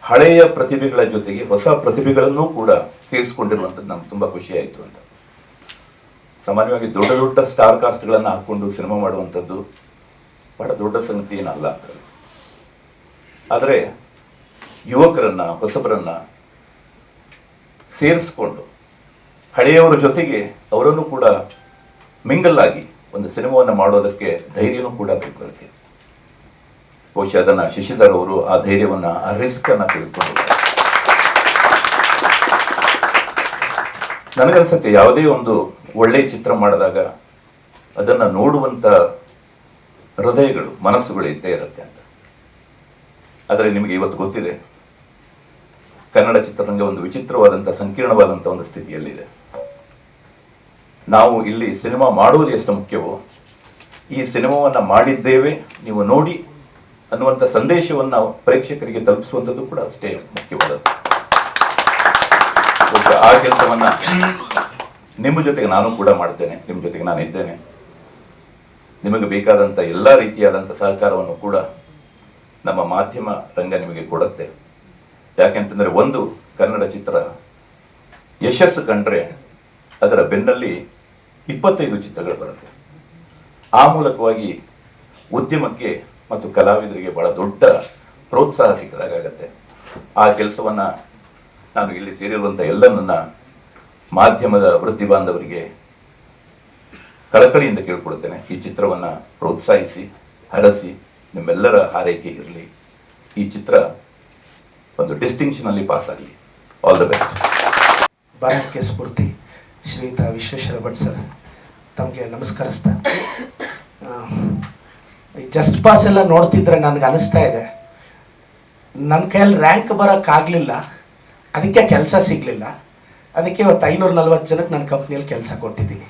ಹಳೆಯ ಪ್ರತಿಭೆಗಳ ಜೊತೆಗೆ ಹೊಸ ಪ್ರತಿಭೆಗಳನ್ನು ಕೂಡ ಸೇರಿಸಿಕೊಂಡಿರುವಂಥದ್ದು ನಮ್ಗೆ ತುಂಬಾ ಖುಷಿ ಆಯಿತು ಅಂತ. ಸಾಮಾನ್ಯವಾಗಿ ದೊಡ್ಡ ದೊಡ್ಡ ಸ್ಟಾರ್ ಕಾಸ್ಟ್ಗಳನ್ನು ಹಾಕೊಂಡು ಸಿನಿಮಾ ಮಾಡುವಂಥದ್ದು ಬಹಳ ದೊಡ್ಡ ಸಂಗತಿ ಏನಲ್ಲ ಅಂತ. ಆದರೆ ಯುವಕರನ್ನ, ಹೊಸಬರನ್ನ ಸೇರಿಸ್ಕೊಂಡು ಹಳೆಯವರ ಜೊತೆಗೆ ಅವರನ್ನು ಕೂಡ ಮಿಂಗಲ್ ಆಗಿ ಒಂದು ಸಿನಿಮಾವನ್ನು ಮಾಡೋದಕ್ಕೆ ಧೈರ್ಯನೂ ಕೂಡ ಬೇಕು. ಅದಕ್ಕೆ ಬಹುಶಃ ಅದನ್ನ ಶಶಿಧರ್ ಅವರು ಆ ಧೈರ್ಯವನ್ನ, ಆ ರಿಸ್ಕ್ ಅನ್ನ ತೆಗೆದುಕೊಂಡಿದ್ದಾರೆ. ನನಗನ್ಸುತ್ತೆ ಯಾವುದೇ ಒಂದು ಒಳ್ಳೆ ಚಿತ್ರ ಮಾಡಿದಾಗ ಅದನ್ನ ನೋಡುವಂತ ಹೃದಯಗಳು, ಮನಸ್ಸುಗಳು ಇದ್ದೇ ಇರುತ್ತೆ ಅಂತ. ಆದರೆ ನಿಮಗೆ ಇವತ್ತು ಗೊತ್ತಿದೆ, ಕನ್ನಡ ಚಿತ್ರರಂಗ ಒಂದು ವಿಚಿತ್ರವಾದಂಥ, ಸಂಕೀರ್ಣವಾದಂಥ ಒಂದು ಸ್ಥಿತಿಯಲ್ಲಿದೆ. ನಾವು ಇಲ್ಲಿ ಸಿನಿಮಾ ಮಾಡುವುದು ಎಷ್ಟು ಮುಖ್ಯವೋ, ಈ ಸಿನಿಮಾವನ್ನ ಮಾಡಿದ್ದೇವೆ ನೀವು ನೋಡಿ ಅನ್ನುವಂಥ ಸಂದೇಶವನ್ನು ಪ್ರೇಕ್ಷಕರಿಗೆ ತಲುಪಿಸುವಂಥದ್ದು ಕೂಡ ಅಷ್ಟೇ ಮುಖ್ಯವಾದದ್ದು. ಆ ಕೆಲಸವನ್ನ ನಿಮ್ಮ ಜೊತೆಗೆ ನಾನು ಕೂಡ ಮಾಡ್ತೇನೆ, ನಿಮ್ಮ ಜೊತೆಗೆ ನಾನು ಇದ್ದೇನೆ. ನಿಮಗೆ ಬೇಕಾದಂಥ ಎಲ್ಲ ರೀತಿಯಾದಂಥ ಸಹಕಾರವನ್ನು ಕೂಡ ನಮ್ಮ ಮಾಧ್ಯಮ ರಂಗ ನಿಮಗೆ ಕೊಡುತ್ತೆ. ಯಾಕೆಂತಂದ್ರೆ, ಒಂದು ಕನ್ನಡ ಚಿತ್ರ ಯಶಸ್ಸು ಕಂಡ್ರೆ ಅದರ ಬೆನ್ನಲ್ಲಿ 25 ಚಿತ್ರಗಳು ಬರುತ್ತೆ. ಆ ಮೂಲಕವಾಗಿ ಉದ್ಯಮಕ್ಕೆ ಮತ್ತು ಕಲಾವಿದರಿಗೆ ಬಹಳ ದೊಡ್ಡ ಪ್ರೋತ್ಸಾಹ ಸಿಕ್ಕದಾಗತ್ತೆ. ಆ ಕೆಲಸವನ್ನ ನಾನು ಇಲ್ಲಿ ಸೇರಿರುವಂಥ ಎಲ್ಲ ನನ್ನ ಮಾಧ್ಯಮದ ವೃತ್ತಿ ಬಾಂಧವರಿಗೆ ಕಳಕಳಿಯಿಂದ ಕೇಳ್ಕೊಳ್ತೇನೆ. ಈ ಚಿತ್ರವನ್ನ ಪ್ರೋತ್ಸಾಹಿಸಿ, ಹರಸಿ, ನಿಮ್ಮೆಲ್ಲರ ಹಾರೈಕೆ ಇರಲಿ. ಈ ಚಿತ್ರ ಒಂದು ಡಿಸ್ಟಿಂಕ್ಷನ್ ಅಲ್ಲಿ ಪಾಸ್ ಆಗಲಿ. All the best. ಬರಹಕ್ಕೆ ಸ್ಫೂರ್ತಿ ಶ್ರೀಯುತ ವಿಶ್ವೇಶ್ವರ ಭಟ್ ಸರ್, ತಮಗೆ ನಮಸ್ಕರಿಸ್ತಾ, ಈ ಜಸ್ಟ್ ಪಾಸ್ ಎಲ್ಲ ನೋಡ್ತಿದ್ರೆ ನನಗೆ ಅನಿಸ್ತಾ ಇದೆ, ನನ್ನ ಕೈಯಲ್ಲಿ ರ್ಯಾಂಕ್ ಬರೋಕ್ಕಾಗಲಿಲ್ಲ, ಅದಕ್ಕೆ ಕೆಲಸ ಸಿಗಲಿಲ್ಲ. ಅದಕ್ಕೆ ಇವತ್ತು 540 ಜನಕ್ಕೆ ನನ್ನ ಕಂಪ್ನಿಯಲ್ಲಿ ಕೆಲಸ ಕೊಟ್ಟಿದ್ದೀನಿ.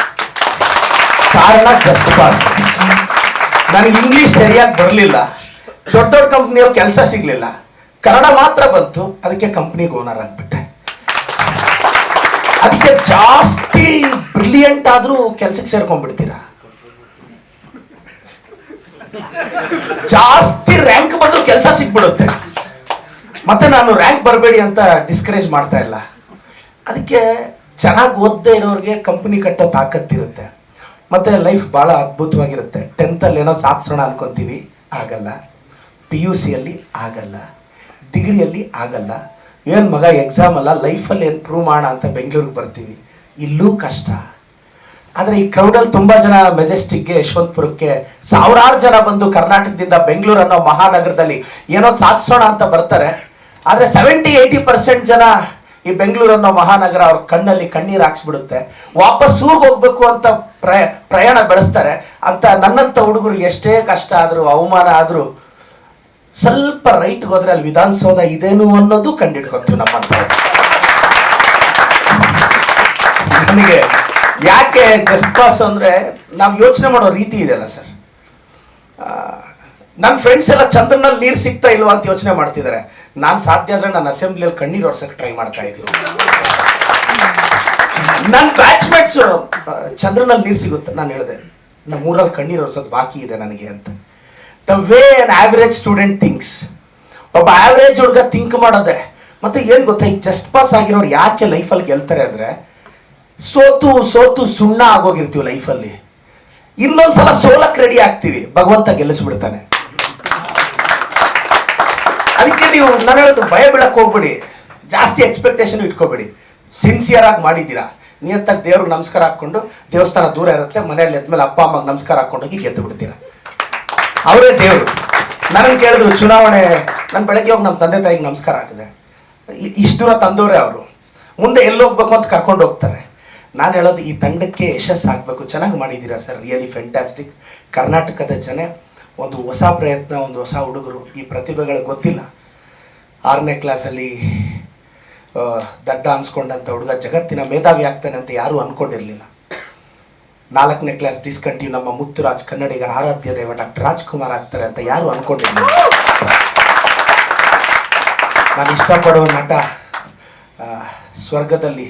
ಕಾರಣ ಜಸ್ಟ್ ಪಾಸ್. ನನಗೆ ಇಂಗ್ಲೀಷ್ ಸರಿಯಾಗಿ ಬರಲಿಲ್ಲ, ದೊಡ್ಡ ದೊಡ್ಡ ಕಂಪ್ನಿಯಲ್ಲಿ ಕೆಲಸ ಸಿಗಲಿಲ್ಲ, ಕನ್ನಡ ಮಾತ್ರ ಬಂತು, ಅದಕ್ಕೆ ಕಂಪ್ನಿಗೆ ಓನರ್ ಆಗಿಬಿಟ್ಟೆ. ಅದಕ್ಕೆ ಜಾಸ್ತಿ ಬ್ರಿಲಿಯಂಟ್ ಆದರೂ ಕೆಲಸಕ್ಕೆ ಸೇರ್ಕೊಂಡ್ಬಿಡ್ತೀರಾ, ಜಾಸ್ತಿ ರ್ಯಾಂಕ್ ಬಂದರೂ ಕೆಲಸ ಸಿಕ್ಬಿಡುತ್ತೆ. ಮತ್ತೆ ನಾನು ರ್ಯಾಂಕ್ ಬರಬೇಡಿ ಅಂತ ಡಿಸ್ಕರೇಜ್ ಮಾಡ್ತಾ ಇಲ್ಲ. ಅದಕ್ಕೆ ಚೆನ್ನಾಗಿ ಓದದೇ ಇರೋರಿಗೆ ಕಂಪ್ನಿ ಕಟ್ಟೋ ತಾಕತ್ತಿರುತ್ತೆ. ಮತ್ತು ಲೈಫ್ ಭಾಳ ಅದ್ಭುತವಾಗಿರುತ್ತೆ. 10th ಏನೋ ಸಾಧಿಸೋಣ ಅನ್ಕೊತೀವಿ, ಆಗಲ್ಲ. PUCಯಲ್ಲಿ ಆಗಲ್ಲ, ಡಿಗ್ರಿಯಲ್ಲಿ ಆಗಲ್ಲ. ಏನು ಮಗ ಎಕ್ಸಾಮ್ ಅಲ್ಲ, ಲೈಫಲ್ಲಿ ಏನು ಪ್ರೂವ್ ಮಾಡೋಣ ಅಂತ ಬೆಂಗಳೂರಿಗೆ ಬರ್ತೀವಿ, ಇಲ್ಲೂ ಕಷ್ಟ. ಆದರೆ ಈ ಕ್ರೌಡಲ್ಲಿ ತುಂಬ ಜನ ಮೆಜೆಸ್ಟಿಕ್ಗೆ, ಯಶವಂತಪುರಕ್ಕೆ ಸಾವಿರಾರು ಜನ ಬಂದು ಕರ್ನಾಟಕದಿಂದ ಬೆಂಗಳೂರು ಅನ್ನೋ ಮಹಾನಗರದಲ್ಲಿ ಏನೋ ಸಾಧಿಸೋಣ ಅಂತ ಬರ್ತಾರೆ. ಆದರೆ 70-80% ಜನ ಈ ಬೆಂಗಳೂರು ಅನ್ನೋ ಮಹಾನಗರ ಅವ್ರ ಕಣ್ಣಲ್ಲಿ ಕಣ್ಣೀರು ಹಾಕ್ಸ್ಬಿಡುತ್ತೆ. ವಾಪಸ್ ಊರಿಗೆ ಹೋಗ್ಬೇಕು ಅಂತ ಪ್ರಯಾಣ ಬೆಳೆಸ್ತಾರೆ. ಅಂತ ನನ್ನಂಥ ಹುಡುಗರು ಎಷ್ಟೇ ಕಷ್ಟ ಆದರೂ, ಅವಮಾನ ಆದರೂ ಸ್ವಲ್ಪ ರೈಟ್ಗೆ ಹೋದ್ರೆ ಅಲ್ಲಿ ವಿಧಾನಸೌಧ ಇದೇನು ಅನ್ನೋದು ಕಂಡಿಡ್ಕೊತೀವಿ ನಮ್ಮಂತ. ನನಗೆ ಯಾಕೆ ಜಸ್ಟ್ ಪಾಸ್ ಅಂದರೆ ನಾವು ಯೋಚನೆ ಮಾಡೋ ರೀತಿ ಇದೆಯಲ್ಲ ಸರ್. ನನ್ನ ಫ್ರೆಂಡ್ಸ್ ಎಲ್ಲ ಚಂದ್ರನಲ್ಲಿ ನೀರು ಸಿಗ್ತಾ ಇಲ್ವಾ ಅಂತ ಯೋಚನೆ ಮಾಡ್ತಿದ್ದಾರೆ. ನಾನು ಸಾಧ್ಯ ಆದರೆ ನನ್ನ ಅಸೆಂಬ್ಲಿಯಲ್ಲಿ ಕಣ್ಣೀರು ಒರ್ಸಕ್ಕೆ ಟ್ರೈ ಮಾಡ್ತಾ ಇದ್ದೀನಿ. ನನ್ನ ಬ್ಯಾಚ್ಮೇಟ್ಸು ಚಂದ್ರನಲ್ಲಿ ನೀರು ಸಿಗುತ್ತೆ, ನಾನು ಹೇಳಿದೆ ನಮ್ಮ ಊರಲ್ಲಿ ಕಣ್ಣೀರು ಒರ್ಸೋದು ಬಾಕಿ ಇದೆ ನನಗೆ ಅಂತ. The way an average student thinks, ಒಬ್ಬ ಆವ್ರೇಜ್ ಹುಡುಗ ಥಿಂಕ್ ಮಾಡೋದೆ. ಮತ್ತು ಏನು ಗೊತ್ತಾ, ಈ ಜಸ್ಟ್ ಪಾಸ್ ಆಗಿರೋರು ಯಾಕೆ ಲೈಫಲ್ಲಿ ಗೆಲ್ತಾರೆ ಅಂದರೆ, ಸೋತು ಸೋತು ಸುಣ್ಣ ಆಗೋಗಿರ್ತೀವಿ ಲೈಫಲ್ಲಿ. ಇನ್ನೊಂದ್ಸಲ ಸೋಲಕ್ಕೆ ರೆಡಿ ಆಗ್ತೀವಿ, ಭಗವಂತ ಗೆಲ್ಲಿಸ್ಬಿಡ್ತಾನೆ. ಅದಕ್ಕೆ ನೀವು ನಾನು ಹೇಳೋದು, ಭಯ ಬೀಳಕ್ಕೆ ಹೋಗ್ಬೇಡಿ, ಜಾಸ್ತಿ ಎಕ್ಸ್ಪೆಕ್ಟೇಷನ್ ಇಟ್ಕೋಬೇಡಿ. ಸಿನ್ಸಿಯರ್ ಆಗಿ ಮಾಡಿದ್ದೀರಾ, ನಿಯತ್ತಾಗಿ ದೇವ್ರಿಗೆ ನಮಸ್ಕಾರ ಹಾಕ್ಕೊಂಡು, ದೇವಸ್ಥಾನ ದೂರ ಇರುತ್ತೆ, ಮನೆಯಲ್ಲಿ ಎದ್ಮೇಲೆ ಅಪ್ಪ ಅಮ್ಮಗೆ ನಮಸ್ಕಾರ ಹಾಕ್ಕೊಂಡೋಗಿ ಗೆದ್ದು ಬಿಡ್ತೀರಾ. ಅವರೇ ದೇವರು. ನನಗೆ ಕೇಳಿದ್ರು ಚುನಾವಣೆ, ನಾನು ಬೆಳಗ್ಗೆ ಹೋಗಿ ನಮ್ಮ ತಂದೆ ತಾಯಿಗೆ ನಮಸ್ಕಾರ ಹಾಕಿದೆ. ಇಷ್ಟು ದೂರ ತಂದವರೇ ಅವರು, ಮುಂದೆ ಎಲ್ಲಿ ಹೋಗ್ಬೇಕು ಅಂತ ಕರ್ಕೊಂಡು ಹೋಗ್ತಾರೆ. ನಾನು ಹೇಳೋದು, ಈ ತಂಡಕ್ಕೆ ಯಶಸ್ಸಾಗಬೇಕು. ಚೆನ್ನಾಗಿ ಮಾಡಿದ್ದೀರಾ ಸರ್, ರಿಯಲಿ ಫ್ಯಾಂಟಾಸ್ಟಿಕ್. ಕರ್ನಾಟಕದ ಜನ ಒಂದು ಹೊಸ ಪ್ರಯತ್ನ, ಒಂದು ಹೊಸ ಹುಡುಗರು. ಈ ಪ್ರತಿಭೆಗಳಿಗೆ ಗೊತ್ತಿಲ್ಲ. 6ನೇ ಕ್ಲಾಸಲ್ಲಿ ದಡ್ಡ ಅನ್ಸ್ಕೊಂಡಂಥ ಹುಡುಗ ಜಗತ್ತಿನ ಮೇಧಾವಿ ಆಗ್ತಾನೆ ಅಂತ ಯಾರೂ ಅಂದ್ಕೊಂಡಿರಲಿಲ್ಲ. 4ನೇ ಕ್ಲಾಸ್ ಡಿಸ್ಕಂಟಿನ್ಯೂ ನಮ್ಮ ಮುತ್ತುರಾಜ್, ಕನ್ನಡಿಗರ ಆರಾಧ್ಯ ದೈವ ಡಾಕ್ಟರ್ ರಾಜ್ಕುಮಾರ್ ಆಗ್ತಾರೆ ಅಂತ ಯಾರೂ ಅಂದ್ಕೊಂಡಿರಲಿಲ್ಲ. ನಾನು ಇಷ್ಟಪಡೋ ನಟ, ಸ್ವರ್ಗದಲ್ಲಿ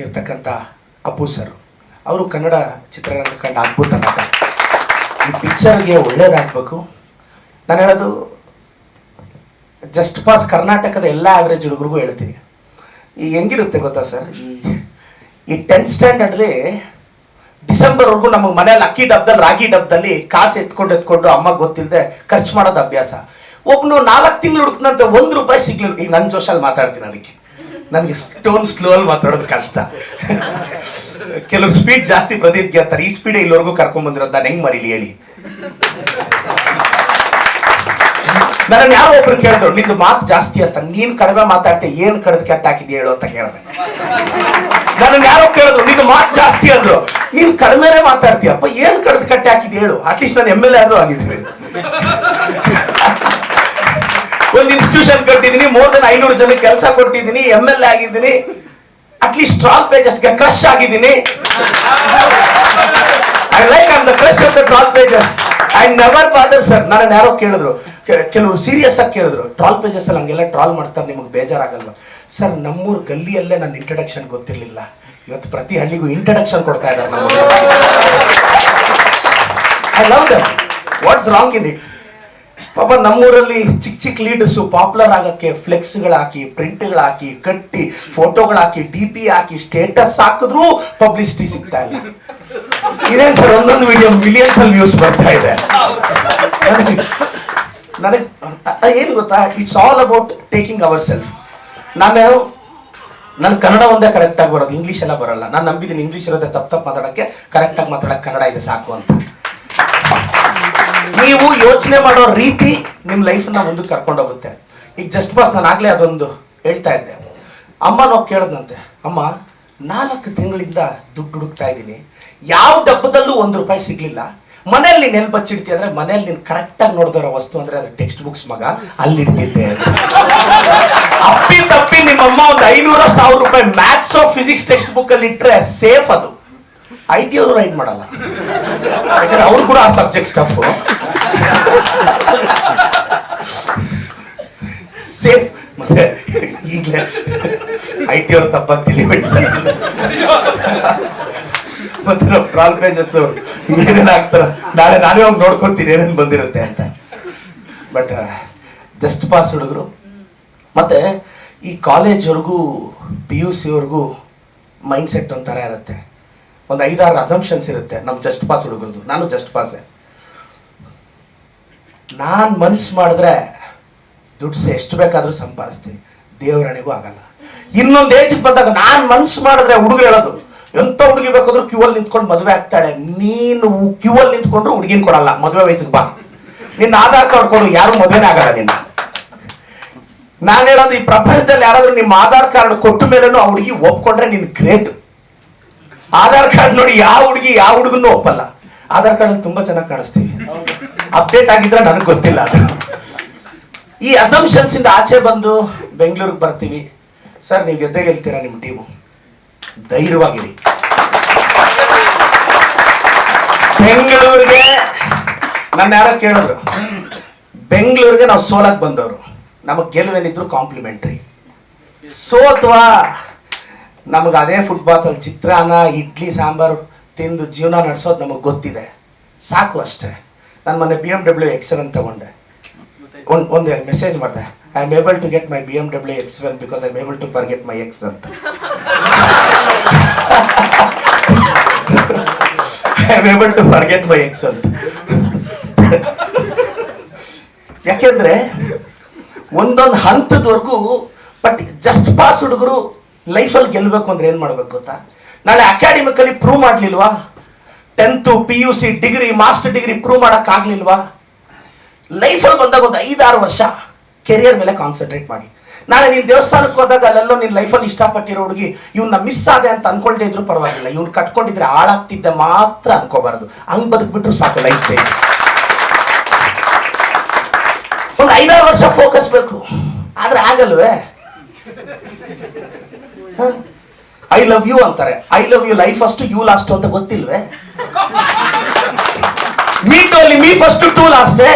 ಇರ್ತಕ್ಕಂಥ ಅಪ್ಪು ಸರ್, ಅವರು ಕನ್ನಡ ಚಿತ್ರರಂಗ ಕಂಡ ಅದ್ಭುತ ನಟ. ಈ ಪಿಕ್ಚರ್ಗೆ ಒಳ್ಳೇದಾಗಬೇಕು. ನಾನು ಹೇಳೋದು, ಜಸ್ಟ್ ಪಾಸ್ ಕರ್ನಾಟಕದ ಎಲ್ಲ ಆವ್ರೇಜ್ ಹುಡುಗರಿಗೂ ಹೇಳ್ತೀನಿ. ಈ ಹೆಂಗಿರುತ್ತೆ ಗೊತ್ತಾ ಸರ್, ಈ 10th ಸ್ಟ್ಯಾಂಡರ್ಡ್ಲಿ ಡಿಸೆಂಬರ್ವರೆಗೂ ನಮಗೆ ಮನೇಲಿ ಅಕ್ಕಿ ಡಬ್ಬದಲ್ಲಿ, ರಾಗಿ ಡಬ್ಬದಲ್ಲಿ ಕಾಸು ಎತ್ಕೊಂಡು ಅಮ್ಮ ಗೊತ್ತಿಲ್ಲದೆ ಖರ್ಚು ಮಾಡೋದು ಅಭ್ಯಾಸ. ಒಬ್ಬನು 4 ತಿಂಗಳು ಹುಡುಕ್ನಂತೆ ₹1 ಸಿಗ್ಲಿಲ್ಲ. ಈಗ ನನ್ನ ಜೋಶಲ್ಲಿ ಮಾತಾಡ್ತೀನಿ, ಅದಕ್ಕೆ ನನಗೆ ಸ್ಲೋ ಅಲ್ಲಿ ಮಾತಾಡೋದು ಕಷ್ಟ. ಕೆಲವರು ಸ್ಪೀಡ್ ಜಾಸ್ತಿ ಪ್ರದೀಪ್ ಗೆಲ್ತಾರೆ, ಈ ಸ್ಪೀಡ್ ಇಲ್ಲಿವರೆಗೂ ಕರ್ಕೊಂಡ್ ಬಂದಿರೋದು ನಾನು ಹೆಂಗ್ ಮರೀಲಿ ಹೇಳಿ. ನನ್ನ ಯಾರೋ ಒಬ್ರು ಕೇಳಿದ್ರು, ನಿಂದು ಮಾತು ಜಾಸ್ತಿ ಅಂತ, ನೀನ್ ಕಡಿಮೆ ಮಾತಾಡ್ತೆ, ಏನ್ ಕಡ್ದು ಕೆಟ್ಟ ಹಾಕಿದ್ಯಾ ಹೇಳು ಅಂತ ಕೇಳಿದೆ. ನನ್ನ ಯಾರೋ ಕೇಳಿದ್ರು, ನಿಂದು ಮಾತು ಜಾಸ್ತಿ ಅಂದ್ರು, ನೀನ್ ಕಡಿಮೆನೇ ಮಾತಾಡ್ತೀಯಪ್ಪ, ಏನ್ ಕಡ್ದು ಕಟ್ಟಿ ಹಾಕಿದ್ಯಾ ಹೇಳು. ಅಟ್ಲೀಸ್ಟ್ ನಾನು MLA ಆದ್ರೂ ಆಗಿದ್ದೀನಿ. ಒಂದು ಇನ್ಸ್ಟಿಟ್ಯೂಷನ್ ಕಟ್ಟಿದ್ದೀನಿ, more than 500 ಜನಕ್ಕೆ ಕೆಲಸ ಕೊಟ್ಟಿದ್ದೀನಿ, MLA ಆಗಿದ್ದೀನಿ, ಅಟ್ಲೀಸ್ಟ್ ಟ್ರಾಲ್ ಪೇಜಸ್ಗೆ ಕ್ರಶ್ ಆಗಿದ್ದೀನಿ. I the crush of the troll pages. I never bother sir. ನನ್ನ ಯಾರೋ ಕೇಳಿದ್ರು, ಕೆಲವರು ಸೀರಿಯಸ್ ಆಗಿ ಕೇಳಿದ್ರು, ಟ್ರಾಲ್ ಪೇಜಸ್ ಅಲ್ಲಿ ಹಂಗೆಲ್ಲ ಟ್ರಾಲ್ ಮಾಡ್ತಾರೆ, ನಿಮಗೆ ಬೇಜಾರಾಗಲ್ವ ಸರ್? ನಮ್ಮೂರು ಗಲ್ಲಿಯಲ್ಲೇ ನನ್ನ ಇಂಟ್ರಡಕ್ಷನ್ ಗೊತ್ತಿರಲಿಲ್ಲ, ಇವತ್ತು ಪ್ರತಿ ಹಳ್ಳಿಗೂ ಇಂಟ್ರಡಕ್ಷನ್ ಕೊಡ್ತಾ ಇದ್ದಾರೆ ನಮ್ಮ. I love dum. What's wrong in it? ಪಾಪ ನಮ್ಮೂರಲ್ಲಿ ಚಿಕ್ಕ ಲೀಡರ್ಸು ಪಾಪ್ಯುಲರ್ ಆಗಕ್ಕೆ ಫ್ಲೆಕ್ಸ್ಗಳು ಹಾಕಿ, ಪ್ರಿಂಟ್ಗಳು ಹಾಕಿ, ಕಟ್ಟಿ, ಫೋಟೋಗಳು ಹಾಕಿ, DP ಹಾಕಿ, ಸ್ಟೇಟಸ್ ಹಾಕಿದ್ರೂ ಪಬ್ಲಿಸಿಟಿ ಸಿಗ್ತಾ ಇಲ್ಲ. ಇದೇನು ಸರ್, ಒಂದೊಂದು ವಿಡಿಯೋ ಮಿಲಿಯನ್ಸ್ ಅಲ್ಲಿ ವ್ಯೂಸ್ ಬರ್ತಾ ಇದೆ. ನನಗೆ ಏನು ಗೊತ್ತಾ, it's all about taking our self. ನಾನು ಕನ್ನಡ ಒಂದೇ ಕರೆಕ್ಟಾಗಿ ಬರೋದು, ಇಂಗ್ಲೀಷ್ ಎಲ್ಲ ಬರಲ್ಲ. ನಾನು ನಂಬಿದ್ದೀನಿ ಇಂಗ್ಲೀಷ್ ಇರೋದೇ ತಪ್ಪು ಮಾತಾಡೋಕ್ಕೆ, ಕರೆಕ್ಟಾಗಿ ಮಾತಾಡೋಕ್ಕೆ ಕನ್ನಡ ಇದೆ ಸಾಕು ಅಂತ. ನೀವು ಯೋಚನೆ ಮಾಡೋ ರೀತಿ ನಿಮ್ಮ ಲೈಫನ್ನ ಮುಂದಕ್ಕೆ ಕರ್ಕೊಂಡು ಹೋಗುತ್ತೆ. ಈಗ ಜಸ್ಟ್ ಪಾಸ್ ನಾನು ಆಗಲೇ ಅದೊಂದು ಹೇಳ್ತಾ ಇದ್ದೆ. ಅಮ್ಮ ನಾವು ಕೇಳಿದ್ನಂತೆ, ಅಮ್ಮ 4 ತಿಂಗಳಿಂದ ದುಡ್ಡು ಹುಡುಕ್ತಾ ಇದ್ದೀನಿ, ಯಾವ ಡಬ್ಬದಲ್ಲೂ ₹1 ಸಿಗ್ಲಿಲ್ಲ. ಮನೇಲಿ ನೀನು ಎಲ್ಲಿ ಬಚ್ಚಿಡ್ತಿ ಅಂದ್ರೆ, ಮನೇಲಿ ನೀನು ಕರೆಕ್ಟಾಗಿ ನೋಡಿದರೋ ವಸ್ತು ಅಂದ್ರೆ ಅದು ಟೆಕ್ಸ್ಟ್ ಬುಕ್ಸ್ ಮಗ, ಅಲ್ಲಿ ಇಡ್ತಿದ್ದೆ. ಅಪ್ಪಿ ತಪ್ಪಿ ನಿಮ್ಮಮ್ಮ ಒಂದು ₹500,000 ಮ್ಯಾಥ್ಸ್ ಫಿಸಿಕ್ಸ್ ಟೆಕ್ಸ್ಟ್ ಬುಕ್ ಅಲ್ಲಿ ಇಟ್ರೆ ಸೇಫ್. ಅದು IT ಅವರು ರೈಡ್ ಮಾಡಲ್ಲ, ಯಾಕಂದ್ರೆ ಅವ್ರು ಕೂಡ ಆ ಸಬ್ಜೆಕ್ಟ್ ಸ್ಟಫ್ ಸೇಫ್. ಮತ್ತೆ ಈಗಲೇ IT ಅವರು ತಪ್ಪಾಗಿ ತಿಳಿಬೇಡಿ ಸರ್. ಮತ್ತೆ ನಾವು ಟ್ರಾಲ್ ಪೇಜಸ್ ಏನೇನು ಆಗ್ತಾರ, ನಾಳೆ ನಾನೇ ಹೋಗಿ ನೋಡ್ಕೊಂತೀನಿ ಏನೇನು ಬಂದಿರುತ್ತೆ ಅಂತ. ಬಟ್ ಜಸ್ಟ್ ಪಾಸ್ ಹುಡುಗರು ಮತ್ತೆ ಈ ಕಾಲೇಜ್ವರೆಗೂ PUC ಅವ್ರಿಗೂ ಮೈಂಡ್ ಸೆಟ್ ಒಂಥರ ಇರುತ್ತೆ, ಒಂದು 5-6 ಅಸಂಪ್ಷನ್ಸ್ ಇರುತ್ತೆ ನಮ್ಮ ಜಸ್ಟ್ ಪಾಸ್ ಹುಡುಗರದು. ನಾನು ಜಸ್ಟ್ ಪಾಸೇ. ನಾನು ಮನ್ಸು ಮಾಡಿದ್ರೆ ದುಡ್ಡು ಎಷ್ಟು ಬೇಕಾದರೂ ಸಂಪಾದಿಸ್ತೀನಿ, ದೇವರಣಿಗೂ ಆಗಲ್ಲ. ಇನ್ನೊಂದು ಏಜಿಗೆ ಬಂದಾಗ ನಾನು ಮನ್ಸು ಮಾಡಿದ್ರೆ ಹುಡುಗರು ಹೇಳೋದು, ಎಂತ ಹುಡುಗಿ ಬೇಕಾದ್ರೂ ಕ್ಯೂ ಅಲ್ಲಿ ನಿಂತ್ಕೊಂಡು ಮದುವೆ ಆಗ್ತಾಳೆ, ನೀನು ಕ್ಯೂ ಅಲ್ಲಿ ನಿಂತ್ಕೊಂಡ್ರು ಹುಡುಗಿನ ಕೊಡಲ್ಲ, ಮದುವೆ ವಯಸ್ಸಿಗೆ ಬಾ, ನಿನ್ನ ಆಧಾರ್ ಕಾರ್ಡ್ ಕೊಡು, ಯಾರು ಮದುವೆನೇ ಆಗಲ್ಲ ನಿನ್ನ. ನಾನು ಹೇಳೋದು, ಈ ಪ್ರಪಂಚದಲ್ಲಿ ಯಾರಾದ್ರೂ ನಿಮ್ಮ ಆಧಾರ್ ಕಾರ್ಡ್ ಕೊಟ್ಟ ಮೇಲೇನು ಆ ಹುಡುಗಿ ಒಪ್ಕೊಂಡ್ರೆ ನಿನ್ ಗ್ರೇಟ್. ಆಧಾರ್ ಕಾರ್ಡ್ ನೋಡಿ ಯಾವ ಹುಡುಗಿ ಯಾವ ಹುಡುಗನ್ನು ಒಪ್ಪಲ್ಲ. ಆಧಾರ್ ಕಾರ್ಡ್ ತುಂಬಾ ಚೆನ್ನಾಗಿ ಕಾಣಿಸ್ತೀವಿ, ಅಪ್ಡೇಟ್ ಆಗಿದ್ರೆ ನನಗೆ ಗೊತ್ತಿಲ್ಲ ಅದು. ಈ ಅಸಂಪ್ಷನ್ಸ್ ಇಂದ ಆಚೆ ಬಂದು ಬೆಂಗಳೂರಿಗೆ ಬರ್ತೀವಿ. ಸರ್ ನೀವು ಗೆದ್ದೇ ಗೆಲ್ತೀರಾ, ನಿಮ್ಮ ಟೀಮು ಧೈರ್ಯವಾಗಿರಿ. ಬೆಂಗಳೂರಿಗೆ ನನ್ನ ಯಾರೋ ಕೇಳಿದ್ರು, ಬೆಂಗಳೂರಿಗೆ ನಾವು ಸೋಲಕ್ಕೆ ಬಂದವರು, ನಮಗೆ ಗೆಲುವೇನಿದ್ರು ಕಾಂಪ್ಲಿಮೆಂಟ್ರಿ. ಸೋತ್ವಾ ನಮಗೆ ಅದೇ ಫುಟ್ಬಾತಲ್ಲಿ ಚಿತ್ರಾನ್ನ ಇಡ್ಲಿ ಸಾಂಬಾರು ತಿಂದು ಜೀವನ ನಡೆಸೋದು ನಮಗೆ ಗೊತ್ತಿದೆ, ಸಾಕು ಅಷ್ಟೇ. ನಾನು ಮೊನ್ನೆ BMW X7 ತಗೊಂಡೆ, ಒಂದು ಮೆಸೇಜ್ ಮಾಡಿದೆ, I am able to get my BMW X7 because I am able to forget my ex ಅಂತ. I am able to forget my ex ಅಂತ. ಯಾಕೆಂದ್ರೆ ಒಂದೊಂದು ಹಂತದವರೆಗೂ ಬಟ್ ಜಸ್ಟ್ ಪಾಸ್ ಹುಡುಗರು ಲೈಫಲ್ಲಿ ಗೆಲ್ಲಬೇಕು ಅಂದ್ರೆ ಏನು ಮಾಡ್ಬೇಕು ಗೊತ್ತಾ? ನಾಳೆ ಅಕಾಡೆಮಿಕಲಿ ಪ್ರೂವ್ ಮಾಡಲಿಲ್ವಾ, 10th PUC degree master degree prove ಮಾಡೋಕ್ಕಾಗಲಿಲ್ವಾ, ಲೈಫಲ್ಲಿ ಬಂದಾಗ ಒಂದು 5-6 ವರ್ಷ ಕೆರಿಯರ್ ಮೇಲೆ ಕಾನ್ಸಂಟ್ರೇಟ್ ಮಾಡಿ. ನಾಳೆ ನೀನು ದೇವಸ್ಥಾನಕ್ಕೆ ಹೋದಾಗ ಅಲ್ಲೆಲ್ಲೋ ನಿನ್ನ ಲೈಫಲ್ಲಿ ಇಷ್ಟಪಟ್ಟಿರೋ ಹುಡುಗಿ ಇವನ್ನ ಮಿಸ್ ಆದೆ ಅಂತ ಅನ್ಕೊಳ್ದೇ ಇದ್ರು ಪರವಾಗಿಲ್ಲ, ಇವ್ನು ಕಟ್ಕೊಂಡಿದ್ರೆ ಹಾಳಾಗ್ತಿದ್ದೆ ಮಾತ್ರ ಅನ್ಕೋಬಾರ್ದು. ಹಂಗ್ ಬದುಕ್ಬಿಟ್ರು ಸಾಕು, ಲೈಫ್ ಸೇರಿ. ಒಂದು 5-6 ವರ್ಷ ಫೋಕಸ್ ಬೇಕು, ಆದ್ರೆ ಆಗಲ್ವೇ? ಐ ಲವ್ ಯು ಅಂತಾರೆ, I love you life first you last ಅಂತ ಗೊತ್ತಿಲ್ವೇ? ಮೀ ಟೋಲಿ ಮೀ ಫಸ್ಟ್ ಟು ಲಾಸ್ಟೇ.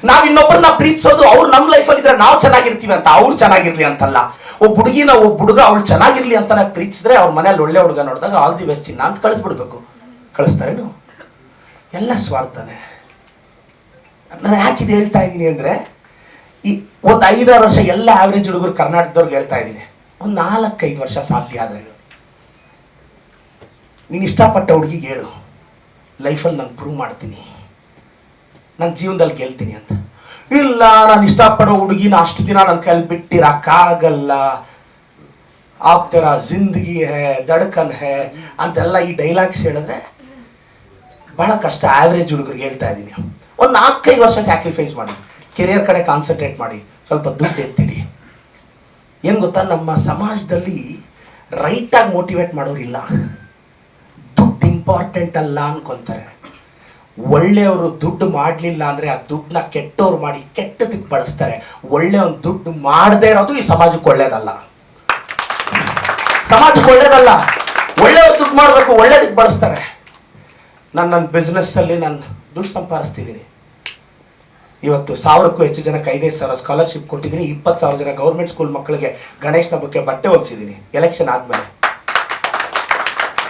ನಾವ್ ಇನ್ನೊಬ್ಬರನ್ನ ಪ್ರೀತಿಸೋದು ಅವ್ರು ನಮ್ಮ ಲೈಫಲ್ಲಿ ಇದ್ರೆ ನಾವು ಚೆನ್ನಾಗಿರ್ತೀವಿ ಅಂತ, ಅವ್ರು ಚೆನ್ನಾಗಿರ್ಲಿ ಅಂತಲ್ಲ. ಒಬ್ಬ ಹುಡುಗಿನ ಒಬ್ಬ ಹುಡುಗ ಅವಳು ಚೆನ್ನಾಗಿರ್ಲಿ ಅಂತ ನಾವು ಪ್ರೀತಿಸಿದ್ರೆ ಅವ್ರ ಮನೇಲಿ ಒಳ್ಳೆ ಹುಡುಗ ನೋಡಿದಾಗ ಆಲ್ ದಿ ಬೆಸ್ಟ್ ಚಿನ್ನ ಅಂತ ಕಳಿಸ್ಬಿಡ್ಬೇಕು. ಕಳಿಸ್ತಾರೇನು? ಎಲ್ಲ ಸ್ವಾರ್ಥನೇ. ನಾನು ಯಾಕಿದು ಹೇಳ್ತಾ ಇದ್ದೀನಿ ಅಂದ್ರೆ, ಈ ಒಂದು 5-6 ವರ್ಷ ಎಲ್ಲ ಆವ್ರೇಜ್ ಹುಡುಗರು ಕರ್ನಾಟಕದವ್ರಿಗೆ ಹೇಳ್ತಾ ಇದ್ದೀನಿ, ಒಂದು 4-5 ವರ್ಷ ಸಾಧ್ಯ ಆದ್ರೆ ನೀನು ಇಷ್ಟಪಟ್ಟ ಹುಡುಗಿಗೆ ಹೇಳು, ಲೈಫಲ್ಲಿ ನಾನು ಪ್ರೂವ್ ಮಾಡ್ತೀನಿ, ನನ್ನ ಜೀವನದಲ್ಲಿ ಗೆಲ್ತೀನಿ ಅಂತ. ಇಲ್ಲ ನಾನು ಇಷ್ಟಪಡೋ ಹುಡುಗಿನ ಅಷ್ಟು ದಿನ ನನ್ನ ಕೈಯಲ್ಲಿ ಬಿಟ್ಟಿರಕ್ಕಾಗಲ್ಲ, ಆಪ್ ತೆರಾ ಜಿಂದಗಿ ಹೇ ದಡ್ಕನ್ ಹೇ ಅಂತೆಲ್ಲ ಈ ಡೈಲಾಗ್ಸ್ ಹೇಳಿದ್ರೆ ಬಹಳ ಕಷ್ಟ. ಆವ್ರೇಜ್ ಹುಡುಗರಿಗೆ ಹೇಳ್ತಾ ಇದ್ದೀನಿ, ಒಂದು 4-5 ವರ್ಷ ಸ್ಯಾಕ್ರಿಫೈಸ್ ಮಾಡಿ, ಕೆರಿಯರ್ ಕಡೆ ಕಾನ್ಸಂಟ್ರೇಟ್ ಮಾಡಿ, ಸ್ವಲ್ಪ ದುಡ್ಡು ಎತ್ತಿಡಿ. ಏನು ಗೊತ್ತಾ, ನಮ್ಮ ಸಮಾಜದಲ್ಲಿ ರೈಟಾಗಿ ಮೋಟಿವೇಟ್ ಮಾಡೋರಿಲ್ಲ, ದುಡ್ಡು ಇಂಪಾರ್ಟೆಂಟ್ ಅಲ್ಲ ಅನ್ಕೊಂತಾರೆ. ಒಳ್ಳೆಯವರು ದುಡ್ಡು ಮಾಡಲಿಲ್ಲ ಅಂದರೆ ಆ ದುಡ್ಡನ್ನ ಕೆಟ್ಟವ್ರು ಮಾಡಿ ಕೆಟ್ಟದಕ್ಕೆ ಬಳಸ್ತಾರೆ. ಒಳ್ಳೆಯವನು ದುಡ್ಡು ಮಾಡದೇ ಇರೋದು ಈ ಸಮಾಜಕ್ಕೆ ಒಳ್ಳೇದಲ್ಲ, ಸಮಾಜಕ್ಕೆ ಒಳ್ಳೇದಲ್ಲ. ಒಳ್ಳೆಯವ್ರು ದುಡ್ಡು ಮಾಡಬೇಕು, ಒಳ್ಳೇದಕ್ಕೆ ಬಳಸ್ತಾರೆ. ನನ್ನ ಬಿಸ್ನೆಸ್ಸಲ್ಲಿ ನಾನು ದುಡ್ಡು ಸಂಪಾದಿಸ್ತಿದ್ದೀನಿ. ಇವತ್ತು 1000ಕ್ಕೂ ಹೆಚ್ಚು ಜನಕ್ಕೆ 5,000 ಸ್ಕಾಲರ್ಶಿಪ್ ಕೊಟ್ಟಿದ್ದೀನಿ. 20,000 ಜನ ಗೌರ್ಮೆಂಟ್ ಸ್ಕೂಲ್ ಮಕ್ಕಳಿಗೆ ಗಣೇಶನ ಹಬ್ಬಕ್ಕೆ ಬಟ್ಟೆ ಹೊಲಿಸಿದ್ದೀನಿ. ಎಲೆಕ್ಷನ್ ಆದಮೇಲೆ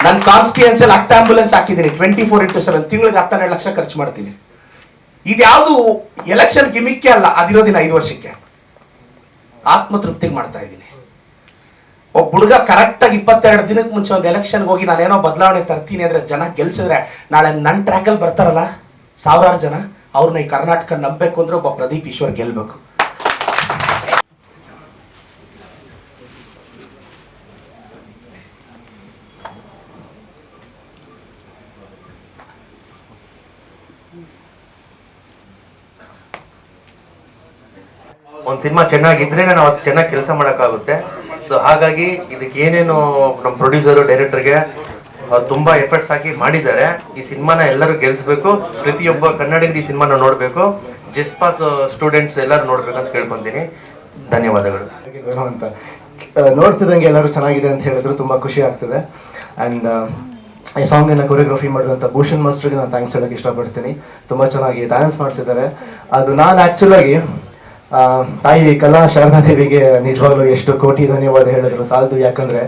ನನ್ನ ಕಾನ್ಸ್ಟಿಟ್ಯೂನ್ಸಿಯಲ್ಲಿ 10 ಆಂಬುಲೆನ್ಸ್ ಹಾಕಿದ್ದೀನಿ. 24/7 ತಿಂಗಳಿಗೆ 12 ಲಕ್ಷ ಖರ್ಚು ಮಾಡ್ತೀನಿ. ಇದ್ಯಾವುದು ಎಲೆಕ್ಷನ್ ಗಿಮಿಕ್ಕೆ ಅಲ್ಲ, ಅದಿರೋದಿನ 5 ವರ್ಷಕ್ಕೆ ಆತ್ಮತೃಪ್ತಿಗೆ ಮಾಡ್ತಾ ಇದ್ದೀನಿ. ಒಬ್ಬ ಹುಡುಗ ಕರೆಕ್ಟಾಗಿ 22 ದಿನಕ್ಕೆ ಮುಂಚೆ ಒಂದು ಎಲೆಕ್ಷನ್ಗೆ ಹೋಗಿ ನಾನೇನೋ ಬದಲಾವಣೆ ತರ್ತೀನಿ ಅಂದರೆ ಜನ ಗೆಲ್ಸಿದ್ರೆ ನಾಳೆ ನನ್ನ ಟ್ರ್ಯಾಕಲ್ಲಿ ಬರ್ತಾರಲ್ಲ 1000 ಜನ, ಅವ್ರನ್ನ ಈ ಕರ್ನಾಟಕ ನಂಬಬೇಕು ಅಂದ್ರೆ ಒಬ್ಬ ಪ್ರದೀಪ್ ಈಶ್ವರ್ ಗೆಲ್ಬೇಕು. ಒಂದು ಸಿನಿಮಾ ಚೆನ್ನಾಗಿದ್ರೆ ನಾವು ಅದು ಚೆನ್ನಾಗಿ ಕೆಲಸ ಮಾಡೋಕ್ಕಾಗುತ್ತೆ. ಸೊ ಹಾಗಾಗಿ ಇದಕ್ಕೆ ಏನೇನು ನಮ್ಮ ಪ್ರೊಡ್ಯೂಸರು ಡೈರೆಕ್ಟರ್ಗೆ ಅವ್ರು ತುಂಬ ಎಫರ್ಟ್ಸ್ ಹಾಕಿ ಮಾಡಿದ್ದಾರೆ. ಈ ಸಿನಿಮಾನ ಎಲ್ಲರೂ ಗೆಲ್ಲಿಸ್ಬೇಕು, ಪ್ರತಿಯೊಬ್ಬ ಕನ್ನಡಿಗರು ಈ ಸಿನಿಮಾನ ನೋಡಬೇಕು, ಜಸ್ಟ್ ಪಾಸ್ ಸ್ಟೂಡೆಂಟ್ಸ್ ಎಲ್ಲರೂ ನೋಡ್ಬೇಕು ಅಂತ ಕೇಳ್ಕೊತೀನಿ. ಧನ್ಯವಾದಗಳು. ಅಂತ ನೋಡ್ತಿದ್ದಂಗೆ ಎಲ್ಲರೂ ಚೆನ್ನಾಗಿದೆ ಅಂತ ಹೇಳಿದ್ರು ತುಂಬ ಖುಷಿ ಆಗ್ತದೆ. ಆ್ಯಂಡ್ ಈ ಸಾಂಗನ್ನು ಕೊರಿಯೋಗ್ರಫಿ ಮಾಡಿದಂಥ ಭೂಷಣ್ ಮಾಸ್ಟರ್ಗೆ ನಾನು ಥ್ಯಾಂಕ್ಸ್ ಹೇಳೋಕ್ಕೆ ಇಷ್ಟಪಡ್ತೀನಿ. ತುಂಬ ಚೆನ್ನಾಗಿ ಡ್ಯಾನ್ಸ್ ಮಾಡಿಸಿದ್ದಾರೆ. ಅದು ನಾನು ಆ್ಯಕ್ಚುಲಾಗಿ ತಾಯಿ ಕಲಾ ಶಾರದಾದೇವಿಗೆ ನಿಜವಾಗ್ಲೂ ಎಷ್ಟು ಕೋಟಿ ಧನ್ಯವಾದ ಹೇಳಿದ್ರು ಸಾಲದು. ಯಾಕಂದರೆ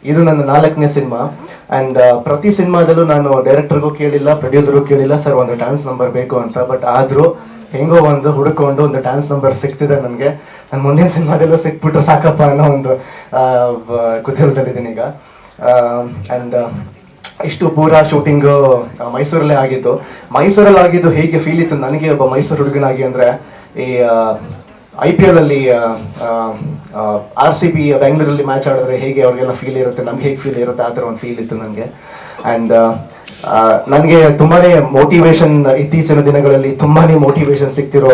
ಇದು ನನ್ನ 4ನೇ ಸಿನಿಮಾ. ಆ್ಯಂಡ್ ಪ್ರತಿ ಸಿನಿಮಾದಲ್ಲೂ ನಾನು ಡೈರೆಕ್ಟರ್ಗೂ ಕೇಳಿಲ್ಲ, ಪ್ರೊಡ್ಯೂಸರ್ಗೂ ಕೇಳಿಲ್ಲ, ಸರ್ ಒಂದು ಡ್ಯಾನ್ಸ್ ನಂಬರ್ ಬೇಕು ಅಂತ. ಬಟ್ ಆದರೂ ಹೆಂಗೋ ಒಂದು ಹುಡುಕೊಂಡು ಒಂದು ಡ್ಯಾನ್ಸ್ ನಂಬರ್ ಸಿಗ್ತಿದೆ ನನಗೆ. ನಾನು ಮುಂದಿನ ಸಿನಿಮಾದಲ್ಲೂ ಸಿಕ್ಬಿಟ್ರು ಸಾಕಪ್ಪ ಅನ್ನೋ ಒಂದು ಕುತೂಹಲದಲ್ಲಿದ್ದೀನಿ ಈಗ. ಆ್ಯಂಡ್ ಇಷ್ಟು ಪೂರಾ ಶೂಟಿಂಗು ಮೈಸೂರಲ್ಲೇ ಆಗಿತ್ತು. ಮೈಸೂರಲ್ಲಿ ಆಗಿದ್ದು ಹೇಗೆ ಫೀಲ್ ಇತ್ತು ನನಗೆ ಒಬ್ಬ ಮೈಸೂರು ಹುಡುಗನಾಗಿ ಅಂದರೆ, ಈ IPL ಅಲ್ಲಿ RCB ಬೆಂಗಳೂರಲ್ಲಿ ಮ್ಯಾಚ್ ಆಡಿದ್ರೆ ಹೇಗೆ ಅವ್ರಿಗೆಲ್ಲ ಫೀಲ್ ಇರುತ್ತೆ, ನಮ್ಗೆ ಹೇಗೆ ಫೀಲ್ ಇರುತ್ತೆ, ಆ ಥರ ಒಂದು ಫೀಲ್ ಇತ್ತು ನನಗೆ. ಆ್ಯಂಡ್ ನನಗೆ ತುಂಬಾ ಮೋಟಿವೇಶನ್, ಇತ್ತೀಚಿನ ದಿನಗಳಲ್ಲಿ ತುಂಬಾ ಮೋಟಿವೇಶನ್ ಸಿಗ್ತಿರೋ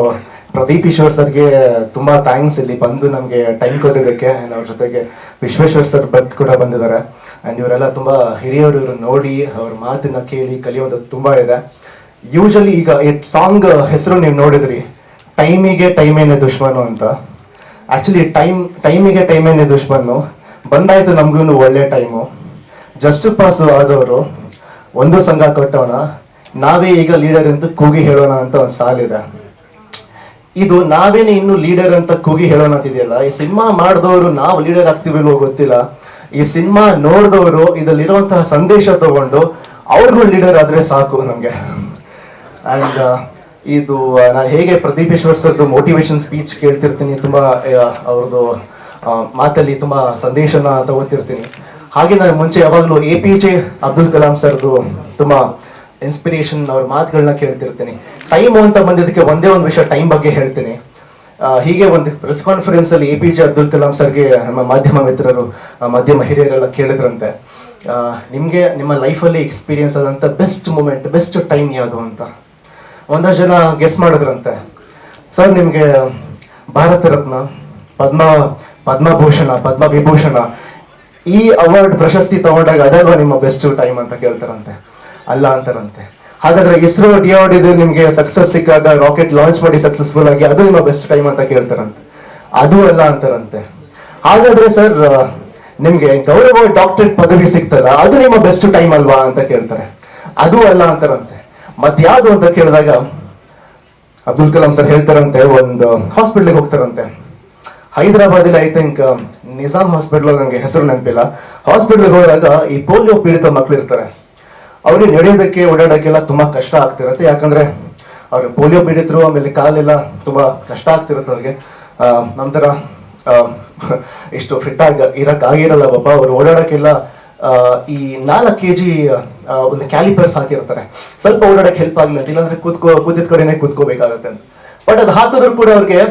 ಪ್ರದೀಪ್ ಈಶ್ವರ್ ಸರ್ಗೆ ತುಂಬ ಥ್ಯಾಂಕ್ಸ್ ಇಲ್ಲಿ ಬಂದು ನಮಗೆ ಟೈಮ್ ಕೊಟ್ಟಿದ್ದಕ್ಕೆ. ಆ್ಯಂಡ್ ಅವ್ರ ಜೊತೆಗೆ ವಿಶ್ವೇಶ್ವರ್ ಸರ್ ಕೂಡ ಬಂದಿದ್ದಾರೆ. ಆ್ಯಂಡ್ ಇವರೆಲ್ಲ ತುಂಬ ಹಿರಿಯವರು, ಇವರು ನೋಡಿ ಅವ್ರ ಮಾತನ್ನ ಕೇಳಿ ಕಲಿಯೋದು ತುಂಬ ಇದೆ. ಯೂಶಲಿ ಈಗ ಈ ಸಾಂಗ್ ಹೆಸರು ನೀವು ನೋಡಿದ್ರಿ, ಟೈಮಿಗೆ ಟೈಮೇನೆ ದುಶ್ಮನು ಅಂತ. ಆ್ಯಕ್ಚುಲಿ ಟೈಮಿಗೆ ಟೈಮೇನೆ ದುಶ್ಮನು ಬಂದಾಯ್ತು, ನಮಗೂ ಒಳ್ಳೆ ಟೈಮು. ಜಸ್ಟ್ ಪಾಸ್ ಆದವರು ಒಂದು ಸಂಘ ಕೊಟ್ಟವನ, ನಾವೇ ಈಗ ಲೀಡರ್ ಅಂತ ಕೂಗಿ ಹೇಳೋಣ ಅಂತ ಒಂದು ಸಾಲಿದೆ. ಇದು ನಾವೇನೆ ಇನ್ನು ಲೀಡರ್ ಅಂತ ಕೂಗಿ ಹೇಳೋಣ ಅಂತಿದೆಯಲ್ಲ, ಈ ಸಿನಿಮಾ ಮಾಡಿದವರು ನಾವು ಲೀಡರ್ ಆಗ್ತೀವಿಲ್ವೋ ಗೊತ್ತಿಲ್ಲ. ಈ ಸಿನಿಮಾ ನೋಡಿದವರು ಇದರಲ್ಲಿರುವಂತಹ ಸಂದೇಶ ತಗೊಂಡು ಅವ್ರಿಗೂ ಲೀಡರ್ ಆದ್ರೆ ಸಾಕು ನಮಗೆ. ಆ್ಯಂಡ್ ಇದು ನಾನು ಹೇಗೆ ಪ್ರದೀಪ್ ಈಶ್ವರ್ ಸರ್ದು ಮೋಟಿವೇಶನ್ ಸ್ಪೀಚ್ ಕೇಳ್ತಿರ್ತೀನಿ, ತುಂಬ ಅವ್ರದ್ದು ಮಾತಲ್ಲಿ ತುಂಬ ಸಂದೇಶನ ತಗೋತಿರ್ತೀನಿ. ಹಾಗೆ ನಾನು ಮುಂಚೆ ಯಾವಾಗಲೂ APJ ಅಬ್ದುಲ್ ಕಲಾಂ ಸರ್ದು ತುಂಬ ಇನ್ಸ್ಪಿರೇಷನ್, ಅವ್ರ ಮಾತುಗಳನ್ನ ಕೇಳ್ತಿರ್ತೀನಿ. ಟೈಮು ಅಂತ ಬಂದಿದ್ದಕ್ಕೆ ಒಂದೇ ಒಂದು ವಿಷಯ ಟೈಮ್ ಬಗ್ಗೆ ಹೇಳ್ತೀನಿ. ಹೀಗೆ ಒಂದು ಪ್ರೆಸ್ ಕಾನ್ಫರೆನ್ಸಲ್ಲಿ APJ ಅಬ್ದುಲ್ ಕಲಾಂ ಸರ್ಗೆ ನಮ್ಮ ಮಾಧ್ಯಮ ಮಿತ್ರರು, ಮಾಧ್ಯಮ ಹಿರಿಯರೆಲ್ಲ ಕೇಳಿದ್ರಂತೆ, ನಿಮಗೆ ನಿಮ್ಮ ಲೈಫಲ್ಲಿ ಎಕ್ಸ್ಪೀರಿಯನ್ಸ್ ಆದಂಥ ಬೆಸ್ಟ್ ಮೂಮೆಂಟ್, ಬೆಸ್ಟ್ ಟೈಮ್ ಯಾವುದು ಅಂತ. ಒಂದಷ್ಟು ಜನ ಗೆಸ್ ಮಾಡಿದ್ರಂತೆ. ಸರ್, ನಿಮಗೆ ಭಾರತ ರತ್ನ, ಪದ್ಮಭೂಷಣ, ಪದ್ಮವಿಭೂಷಣ ಈ ಅವಾರ್ಡ್ ಪ್ರಶಸ್ತಿ ತಗೊಂಡಾಗ ಅದಲ್ವಾ ನಿಮ್ಮ ಬೆಸ್ಟ್ ಟೈಮ್ ಅಂತ ಕೇಳ್ತಾರಂತೆ. ಅಲ್ಲ ಅಂತಾರಂತೆ. ಹಾಗಾದ್ರೆ ಇಸ್ರೋ DRDO ಇದು ನಿಮಗೆ ಸಕ್ಸಸ್ ಸಿಕ್ಕಾಗ, ರಾಕೆಟ್ ಲಾಂಚ್ ಮಾಡಿ ಸಕ್ಸಸ್ಫುಲ್ ಆಗಿ, ಅದು ನಿಮ್ಮ ಬೆಸ್ಟ್ ಟೈಮ್ ಅಂತ ಕೇಳ್ತಾರಂತೆ. ಅದು ಅಲ್ಲ ಅಂತಾರಂತೆ. ಹಾಗಾದ್ರೆ ಸರ್, ನಿಮ್ಗೆ ಗೌರವ ಡಾಕ್ಟರೇಟ್ ಪದವಿ ಸಿಗ್ತಲ್ಲ, ಅದು ನಿಮ್ಮ ಬೆಸ್ಟ್ ಟೈಮ್ ಅಲ್ವಾ ಅಂತ ಕೇಳ್ತಾರೆ. ಅದು ಅಲ್ಲ ಅಂತಾರಂತೆ. ಮತ್ಯಾವುದು ಅಂತ ಕೇಳಿದಾಗ ಅಬ್ದುಲ್ ಕಲಾಂ ಸರ್ ಹೇಳ್ತಾರಂತೆ, ಒಂದು ಹಾಸ್ಪಿಟ್ಲಿಗೆ ಹೋಗ್ತಾರಂತೆ. ಹೈದರಾಬಾದಲ್ಲಿ ಐ ಥಿಂಕ್ ನಿಜಾಮ್ ಹಾಸ್ಪಿಟಲ್, ನನಗೆ ಹೆಸರು ನೆನಪಿಲ್ಲ. ಹಾಸ್ಪಿಟ್ಲಿಗೆ ಹೋದಾಗ ಈ ಪೋಲಿಯೋ ಪೀಡಿತ ಮಕ್ಕಳು ಇರ್ತಾರೆ. ಅವ್ರಿಗೆ ನಡೆಯೋದಕ್ಕೆ ಓಡಾಡೋಕ್ಕೆಲ್ಲ ತುಂಬಾ ಕಷ್ಟ ಆಗ್ತಿರುತ್ತೆ. ಯಾಕಂದ್ರೆ ಅವ್ರಿಗೆ ಪೋಲಿಯೋ ಪೀಡಿತರು, ಆಮೇಲೆ ಕಾಲೆಲ್ಲ ತುಂಬಾ ಕಷ್ಟ ಆಗ್ತಿರುತ್ತೆ ಅವ್ರಿಗೆ. ನಂತರ ಇಷ್ಟು ಫಿಟ್ ಆಗಿ ಇರಕ್ಕಾಗಿರಲ್ಲ ಪಾಪ. ಅವ್ರು ಓಡಾಡೋಕ್ಕೆಲ್ಲ ಈ 4 kg ಒಂದು ಕ್ಯಾಲಿಪರ್ಸ್ ಹಾಕಿರ್ತಾರೆ, ಸ್ವಲ್ಪ ಓಡಾಡಕ್ಕೆ ಹೆಲ್ಪ್ ಆಗಲಿ ಅಂತ. ಇಲ್ಲಾಂದ್ರೆ ಕೂತಿದ ಕಡೆನೆ ಕೂತ್ಕೋಬೇಕಾಗತ್ತೆ ಅಂತ. ಬಟ್ ಅದು ಹಾಕಿದ್ರು ಕೂಡ ಅವ್ರಿಗೆ,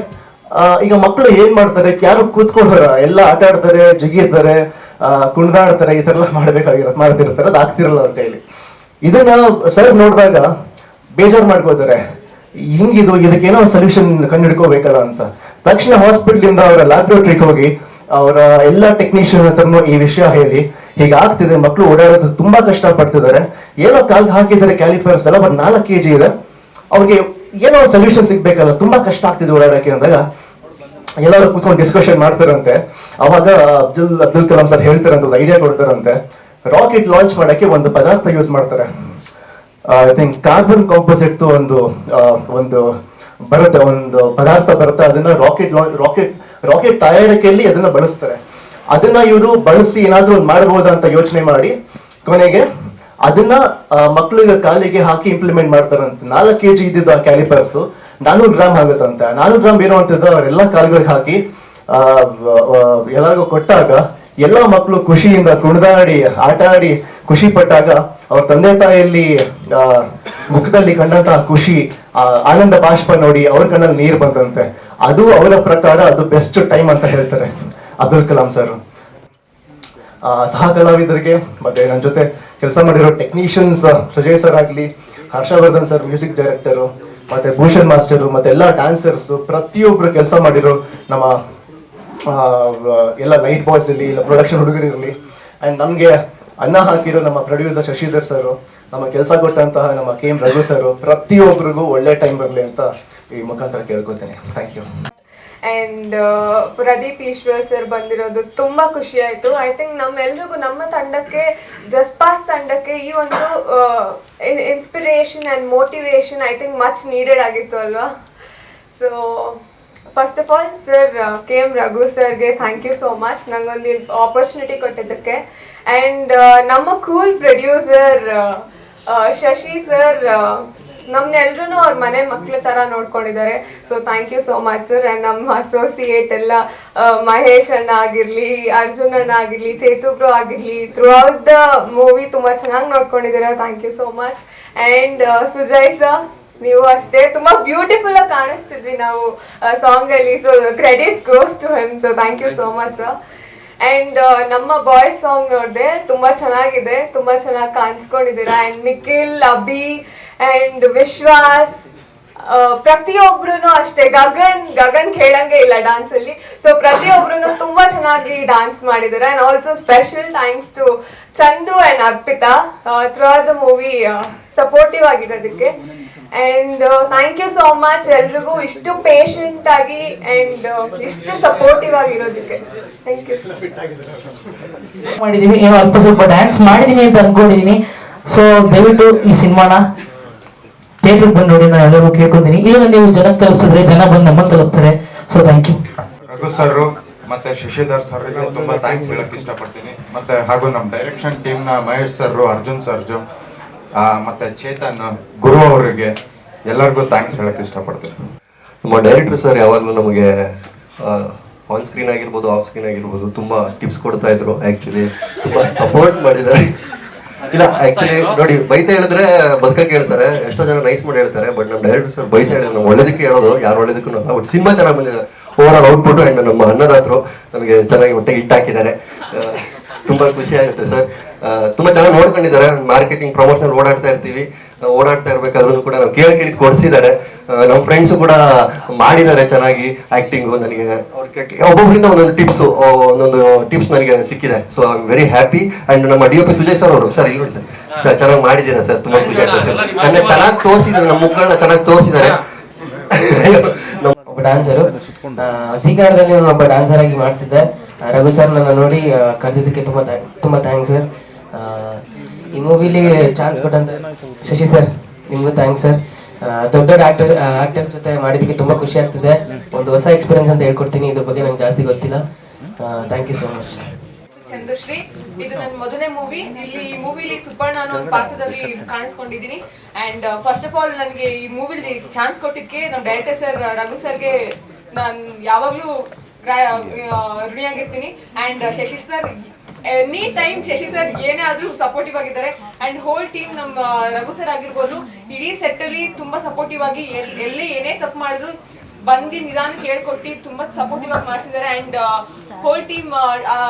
ಈಗ ಮಕ್ಕಳು ಏನ್ ಮಾಡ್ತಾರೆ, ಯಾರು ಕೂತ್ಕೊಳ್ಳೋರ, ಎಲ್ಲ ಆಟ ಆಡ್ತಾರೆ, ಜಿಗಿರ್ತಾರೆ, ಕುಣಿದಾಡ್ತಾರೆ, ಈ ತರ ಎಲ್ಲ ಮಾಡ್ತಿರ್ತಾರೆ. ಅದು ಆಗ್ತಿರಲ್ಲ ಅವ್ರ ಕೈಲಿ. ಇದನ್ನ ಸರ್ ನೋಡಿದಾಗ ಬೇಜಾರು ಮಾಡ್ಕೋತಾರೆ, ಹಿಂಗಿದು, ಇದಕ್ಕೇನೋ ಸೊಲ್ಯೂಷನ್ ಕಂಡುಹಿಡ್ಕೋಬೇಕಲ್ಲ ಅಂತ. ತಕ್ಷಣ ಹಾಸ್ಪಿಟ್ಲಿಂದ ಅವರ ಲ್ಯಾಬ್ರೇಟರಿಗೆ ಹೋಗಿ ಅವರ ಎಲ್ಲ ಟೆಕ್ನಿಷಿಯನ್ ಹತ್ರನು ಈ ವಿಷಯ ಹೇಳಿ, ಹೀಗಾಗ್ತಿದೆ, ಮಕ್ಕಳು ಓಡಾಡೋದು ತುಂಬಾ ಕಷ್ಟ ಪಡ್ತಿದ್ದಾರೆ, ಏನೋ ಕಾಲ್ಗೆ ಹಾಕಿದ್ದಾರೆ ಕ್ಯಾಲಿಪರ್ಸ್ ಎಲ್ಲ, ಬಟ್ 4 kg ಇದೆ, ಅವ್ರಿಗೆ ಏನೋ ಸೊಲ್ಯೂಷನ್ ಸಿಗ್ಬೇಕಲ್ಲ, ತುಂಬಾ ಕಷ್ಟ ಆಗ್ತಿದೆ ಓಡಾಡಕ್ಕೆ ಅಂದಾಗ ಎಲ್ಲರೂ ಕೂತ್ಕೊಂಡು ಡಿಸ್ಕಷನ್ ಮಾಡ್ತಾರಂತೆ. ಅವಾಗ ಅಬ್ದುಲ್ ಕಲಾಂ ಸರ್ ಹೇಳ್ತಾರಂತ, ಒಂದು ಐಡಿಯಾ ಕೊಡ್ತಾರಂತೆ. ರಾಕೆಟ್ ಲಾಂಚ್ ಮಾಡಕ್ಕೆ ಒಂದು ಪದಾರ್ಥ ಯೂಸ್ ಮಾಡ್ತಾರೆ. ಐ ಥಿಂಕ್ ಕಾರ್ಬನ್ ಕಾಂಪೋಸಿಟ್ ಒಂದು ಬರುತ್ತೆ, ಒಂದು ಪದಾರ್ಥ ಬರುತ್ತೆ. ಅದನ್ನ ರಾಕೆಟ್ ತಯಾರಿಕೆಯಲ್ಲಿ ಅದನ್ನ ಬಳಸ್ತಾರೆ. ಅದನ್ನ ಇವರು ಬಳಸಿ ಏನಾದ್ರೂ ಒಂದು ಮಾಡಬಹುದಾ ಅಂತ ಯೋಚನೆ ಮಾಡಿ ಕೊನೆಗೆ ಅದನ್ನ ಮಕ್ಕಳಿಗೆ ಕಾಲಿಗೆ ಹಾಕಿ ಇಂಪ್ಲಿಮೆಂಟ್ ಮಾಡ್ತಾರಂತೆ. 4 kg ಇದ್ದಿದ್ದು ಆ ಕ್ಯಾಲಿಪರ್ಸ್ 400 ಗ್ರಾಮ್ ಆಗುತ್ತಂತೆ. 400 ಗ್ರಾಮ್ ಇರುವಂತದ್ದು ಅವರೆಲ್ಲ ಕಾಲುಗಳಿಗೆ ಹಾಕಿ ಎಲ್ಲರಿಗೂ ಕೊಟ್ಟಾಗ ಎಲ್ಲ ಮಕ್ಕಳು ಖುಷಿಯಿಂದ ಕುಣಿದಾಡಿ ಆಟ ಆಡಿ ಖುಷಿ ಪಟ್ಟಾಗ ಅವ್ರ ತಂದೆ ತಾಯಿಯಲ್ಲಿ ಮುಖದಲ್ಲಿ ಕಂಡಂತಹ ಖುಷಿ, ಆನಂದ ಬಾಷ್ಪ ನೋಡಿ ಅವ್ರ ಕಣ್ಣಲ್ಲಿ ನೀರು ಬಂದಂತೆ. ಅದು ಅವರ ಪ್ರಕಾರ ಅದು ಬೆಸ್ಟ್ ಟೈಮ್ ಅಂತ ಹೇಳ್ತಾರೆ ಅಬ್ದುಲ್ ಕಲಾಂ ಸರ್. ಸಹ ಕಲಾವಿದರಿಗೆ ಮತ್ತೆ ನನ್ನ ಜೊತೆ ಕೆಲಸ ಮಾಡಿರೋ ಟೆಕ್ನಿಷಿಯನ್ಸ್, ಸುಜಯ್ ಸರ್ ಆಗಲಿ, ಹರ್ಷವರ್ಧನ್ ಸರ್ ಮ್ಯೂಸಿಕ್ ಡೈರೆಕ್ಟರು, ಮತ್ತೆ ಭೂಷಣ್ ಮಾಸ್ಟರು, ಮತ್ತೆ ಎಲ್ಲ ಡ್ಯಾನ್ಸರ್ಸ್, ಪ್ರತಿಯೊಬ್ರು ಕೆಲಸ ಮಾಡಿರೋ ನಮ್ಮ ಎಲ್ಲ ಲೈಟ್ ಬಾಯ್ಸ್ ಇರಲಿ, ಇಲ್ಲ ಪ್ರೊಡಕ್ಷನ್ ಹುಡುಗರು ಇರಲಿ, ಅಂಡ್ ನಮಗೆ ಅನ್ನ ಹಾಕಿರೋ ನಮ್ಮ ಪ್ರೊಡ್ಯೂಸರ್ ಶಶಿಧರ್ ಸರ್, ನಮ್ಮ ಕೆಲಸ ಕೊಟ್ಟಂತಹ ನಮ್ಮ KM ರಘು ಸರ್, ಪ್ರತಿಯೊಬ್ಬರಿಗೂ ಒಳ್ಳೆ ಟೈಮ್ ಬರಲಿ ಅಂತ ಈ ಮುಖಾಂತರ ಕೇಳ್ಕೊತೇನೆ. Thank you. And Pradeep Eshwar sir ಬಂದಿರೋದು ತುಂಬ ಖುಷಿ ಆಯಿತು. ಐ ಥಿಂಕ್ ನಮ್ಮೆಲ್ರಿಗೂ, ನಮ್ಮ ತಂಡಕ್ಕೆ, ಜಸ್ಪಾಸ್ ತಂಡಕ್ಕೆ ಈ ಒಂದು inspiration and motivation I think much needed ಆಗಿತ್ತು ಅಲ್ವಾ. So first of all sir, KM Raghu ಸರ್ಗೆ ಥ್ಯಾಂಕ್ ಯು ಸೋ ಮಚ್ ನಂಗೊಂದು ಆಪರ್ಚುನಿಟಿ ಕೊಟ್ಟಿದ್ದಕ್ಕೆ. ಆ್ಯಂಡ್ ನಮ್ಮ ಕೂಲ್ ಪ್ರೊಡ್ಯೂಸರ್ ಶಶಿ ಸರ್ ನಮ್ಮನ್ನೆಲ್ಲರೂ ಅವ್ರ ಮನೆ ಮಕ್ಳ ಥರ ನೋಡ್ಕೊಂಡಿದ್ದಾರೆ. So thank you so much sir. And ನಮ್ಮ ಅಸೋಸಿಯೇಟ್ ಎಲ್ಲ ಮಹೇಶ್ ಅಣ್ಣ ಆಗಿರಲಿ, ಅರ್ಜುನ್ ಅಣ್ಣ ಆಗಿರಲಿ, ಚೇತು ಬ್ರೋ ಆಗಿರಲಿ, ಥ್ರೂ ಔಟ್ ದ ಮೂವಿ ತುಂಬ ಚೆನ್ನಾಗಿ ನೋಡ್ಕೊಂಡಿದ್ದಾರೆ. Thank you so much. And Sujay sir, ನೀವು ಅಷ್ಟೇ ತುಂಬಾ ಬ್ಯೂಟಿಫುಲ್ ಆಗಿ ಕಾಣಿಸ್ತಿದ್ವಿ ನಾವು ಸಾಂಗ್ ಅಲ್ಲಿ. So credits goes to him. So thank you so much sir. And ನಮ್ಮ ಬಾಯ್ಸ್ ಸಾಂಗ್ ನೋಡಿದೆ, ತುಂಬಾ ಚೆನ್ನಾಗಿದೆ, ತುಂಬಾ ಚೆನ್ನಾಗಿ ಕಾಣಿಸ್ಕೊಂಡಿದ್ದೀರಾ. ಅಂಡ್ ನಿಖಿಲ್, ಅಭಿ ಅಂಡ್ ವಿಶ್ವಾಸ್, ಪ್ರತಿಯೊಬ್ರು ಅಷ್ಟೇ, ಗಗನ್ ಕೇಳಂಗೆ ಇಲ್ಲ ಡಾನ್ಸ್ ಅಲ್ಲಿ. ಸೊ ಪ್ರತಿಯೊಬ್ರು ತುಂಬಾ ಚೆನ್ನಾಗಿ ಡಾನ್ಸ್ ಮಾಡಿದ್ದಾರೆ. And also special thanks to Chandu and Arpita throughout the movie supportive ಆಗಿರೋದಕ್ಕೆ. And thank you so much ಎಲ್ರಿಗೂ ಇಷ್ಟು ಪೇಷಂಟ್ ಆಗಿ ಅಂಡ್ ಇಷ್ಟು ಸಪೋರ್ಟಿವ್ ಆಗಿರೋದಕ್ಕೆ. Thank you. ಮಾಡಿದೀವಿ, ಏನೋ ಅಲ್ಪ ಸ್ವಲ್ಪ ಡ್ಯಾನ್ಸ್ ಮಾಡಿದೀನಿ ಅಂತ ಅನ್ಕೊಂಡಿದೀನಿ. ಸೊ ದಯವಿಟ್ಟು ಈ ಸಿನಿಮಾನ ಥಿಯೇಟರ್ಗೆ ಬಂದು ನೋಡಿ, ನಾನು ಎಲ್ಲರಿಗೂ ಕೇಳ್ಕೊತೀನಿ. ಇದನ್ನ ನೀವು ಜನಕ್ಕೆ ತಲುಪಿಸಿದ್ರೆ ಜನ ಬಂದು ನಮ್ಮನ್ನು ತಲುಪ್ತಾರೆ. So thank you. Raghu sir ಮತ್ತೆ ಶಶಿಧರ್ ಸರ್ಗೆ ತುಂಬಾ ಥ್ಯಾಂಕ್ಸ್ ಹೇಳಕ್ ಇಷ್ಟಪಡ್ತೀನಿ. ಮತ್ತೆ ಹಾಗೂ ನಮ್ಮ ಡೈರೆಕ್ಷನ್ ಟೀಮ್ ನ ಮಹೇಶ್ ಸರ್, ಅರ್ಜುನ್ ಸರ್ಜು, ಮತ್ತೆ ಚೇತನ್, ಗುರು ಅವರಿಗೆ ಎಲ್ಲರಿಗೂ ಥ್ಯಾಂಕ್ಸ್ ಹೇಳಕ್ ಇಷ್ಟಪಡ್ತೀನಿ. ನಮ್ಮ ಡೈರೆಕ್ಟರ್ ಸರ್ ಯಾವಾಗಲೂ ನಮಗೆ ಆನ್ ಸ್ಕ್ರೀನ್ ಆಗಿರ್ಬೋದು, ಆಫ್ ಸ್ಕ್ರೀನ್ ಆಗಿರ್ಬೋದು ತುಂಬ ಟಿಪ್ಸ್ ಕೊಡ್ತಾ ಇದ್ರು. ಆ್ಯಕ್ಚುಲಿ ತುಂಬ ಸಪೋರ್ಟ್ ಮಾಡಿದ್ದಾರೆ. ಇಲ್ಲ ಆ್ಯಕ್ಚುಲಿ ನೋಡಿ, ಬೈತಾ ಹೇಳಿದ್ರೆ ಬದುಕಕ್ಕೆ ಹೇಳ್ತಾರೆ, ಎಷ್ಟೋ ಜನ ನೈಸ್ ಮಾಡಿ ಹೇಳ್ತಾರೆ. ಬಟ್ ನಮ್ಮ ಡೈರೆಕ್ಟರ್ ಸರ್ ಬೈತಾ ಹೇಳಿದ್ರೆ ನಾವು ಒಳ್ಳೇದಕ್ಕೆ ಹೇಳೋದು, ಯಾರು ಒಳ್ಳೇದಕ್ಕೂ ಅಲ್ಲ. ಬಟ್ ಸಿನಿಮಾ ಚೆನ್ನಾಗಿ ಬಂದಿದೆ, ಓವರ್ ಆಲ್ ಔಟ್ಪುಟ್. ಆ್ಯಂಡ್ ನಮ್ಮ ಅನ್ನದಾತರು ನಮಗೆ ಚೆನ್ನಾಗಿ ಹೊಟ್ಟೆಗೆ ಹಿಟ್ಟು ಹಾಕಿದ್ದಾರೆ. ತುಂಬ ಖುಷಿ ಆಗುತ್ತೆ ಸರ್. ತುಂಬ ಚೆನ್ನಾಗಿ ನೋಡ್ಕೊಂಡಿದ್ದಾರೆ. ಮಾರ್ಕೆಟಿಂಗ್ ಪ್ರಮೋಷನಲ್ ಓಡಾಡ್ತಾ ಇರ್ತೀವಿ, ಓಡಾಡ್ತಾ ಇರ್ಬೇಕಾದ್ರೂ ಕೂಡ ನಾವು ಕೇಳಿದ್ ಕೊಡಿಸಿದ್ದಾರೆ. ನಮ್ಮ ಫ್ರೆಂಡ್ಸು ಕೂಡ ಮಾಡಿದ್ದಾರೆ ಚೆನ್ನಾಗಿ ಆ್ಯಕ್ಟಿಂಗು. ನನಗೆ ಒಬ್ಬೊಬ್ಬರಿಂದ ಒಂದೊಂದು ಟಿಪ್ಸ್ ನನಗೆ ಸಿಕ್ಕಿದೆ. So I am very happy. And ನಮ್ಮ DOP ಸುಜಯ್ ಸರ್ ಅವರು, ಸರ್ ಇಲ್ಲಿ ನೋಡಿ ಸರ್, ಚೆನ್ನಾಗಿ ಮಾಡಿದ್ದೀರಾ ಸರ್, ತುಂಬ ಖುಷಿ ಆಗ್ತದೆ ಸರ್. ನನ್ನ ಚೆನ್ನಾಗಿ ತೋರಿಸಿದ್ದಾರೆ, ನಮ್ಮ ಮುಖಗಳನ್ನ ಚೆನ್ನಾಗಿ ತೋರಿಸಿದ್ದಾರೆ. ಒಬ್ಬ ಡ್ಯಾನ್ಸರು ಜೀ ಕನ್ನಡದಲ್ಲಿ ನಾನು ಒಬ್ಬ ಡ್ಯಾನ್ಸರ್ ಆಗಿ ಮಾಡ್ತಿದ್ದೆ. ರಘು ಸರ್ ನನ್ನ ನೋಡಿ ಕರೆದಿದ್ದಕ್ಕೆ ತುಂಬ ಥ್ಯಾಂಕ್ಸ್ ಸರ್. ಈ ಮೂವಿಲಿ ಚಾನ್ಸ್ ಕೊಟ್ಟಂತ ಶಶಿ ಸರ್, ನಿಮಗೂ ಥ್ಯಾಂಕ್ಸ್ ಸರ್. ದೊಡ್ಡ ದೊಡ್ಡ ಆಕ್ಟರ್ಸ್ ಜೊತೆ ಮಾಡಿದ್ದಕ್ಕೆ ತುಂಬ ಖುಷಿ ಆಗ್ತಿದೆ. ಒಂದು ಹೊಸ ಎಕ್ಸ್ಪೀರಿಯನ್ಸ್ ಅಂತ ಹೇಳ್ಕೊಡ್ತೀನಿ, ಇದ್ರ ಬಗ್ಗೆ ನಂಗೆ ಜಾಸ್ತಿ ಗೊತ್ತಿಲ್ಲ. Thank you so much. Chandushree, ಇದು ನನ್ನ ಮೊದಲನೇ ಮೂವಿ. ಇಲ್ಲಿ ಈ ಮೂವಿಲಿ ಸುಪರ್ಣ ಅನ್ನೋ ಒಂದು ಪಾತ್ರದಲ್ಲಿ ಕಾಣಿಸ್ಕೊಂಡಿದ್ದೀನಿ. ಅಂಡ್ ಫಸ್ಟ್ ಆಫ್ ಆಲ್ ನನಗೆ ಈ ಮೂವಿಲಿ ಚಾನ್ಸ್ ಕೊಟ್ಟಿದ್ದಕ್ಕೆ ನಮ್ಮ ಡೈರೆಕ್ಟರ್ ಸರ್ ರಘು ಸರ್ಗೆ ನಾನು ಯಾವಾಗಲೂ ಋಣಿಯಾಗಿರ್ತೀನಿ. And Shashi sir, any time Shashi sir ಏನೇ ಆದ್ರೂ ಸಪೋರ್ಟಿವ್ ಆಗಿದ್ದಾರೆ. ಅಂಡ್ ಹೋಲ್ ಟೀಮ್ ನಮ್ಮ ರಘು ಸರ್ ಆಗಿರ್ಬೋದು, ಇಡೀ ಸೆಟ್ ಅಲ್ಲಿ ತುಂಬಾ ಸಪೋರ್ಟಿವ್ ಆಗಿ ಎಲ್ಲಿ ಏನೇ ತಪ್ಪು ಮಾಡಿದ್ರು ಬಂದು ನಿಧಾನ ಕೇಳ್ಕೊಟ್ಟು ತುಂಬಾ ಸಪೋರ್ಟಿವ್ ಆಗಿ ಮಾಡಿಸಿದ್ದಾರೆ. And whole team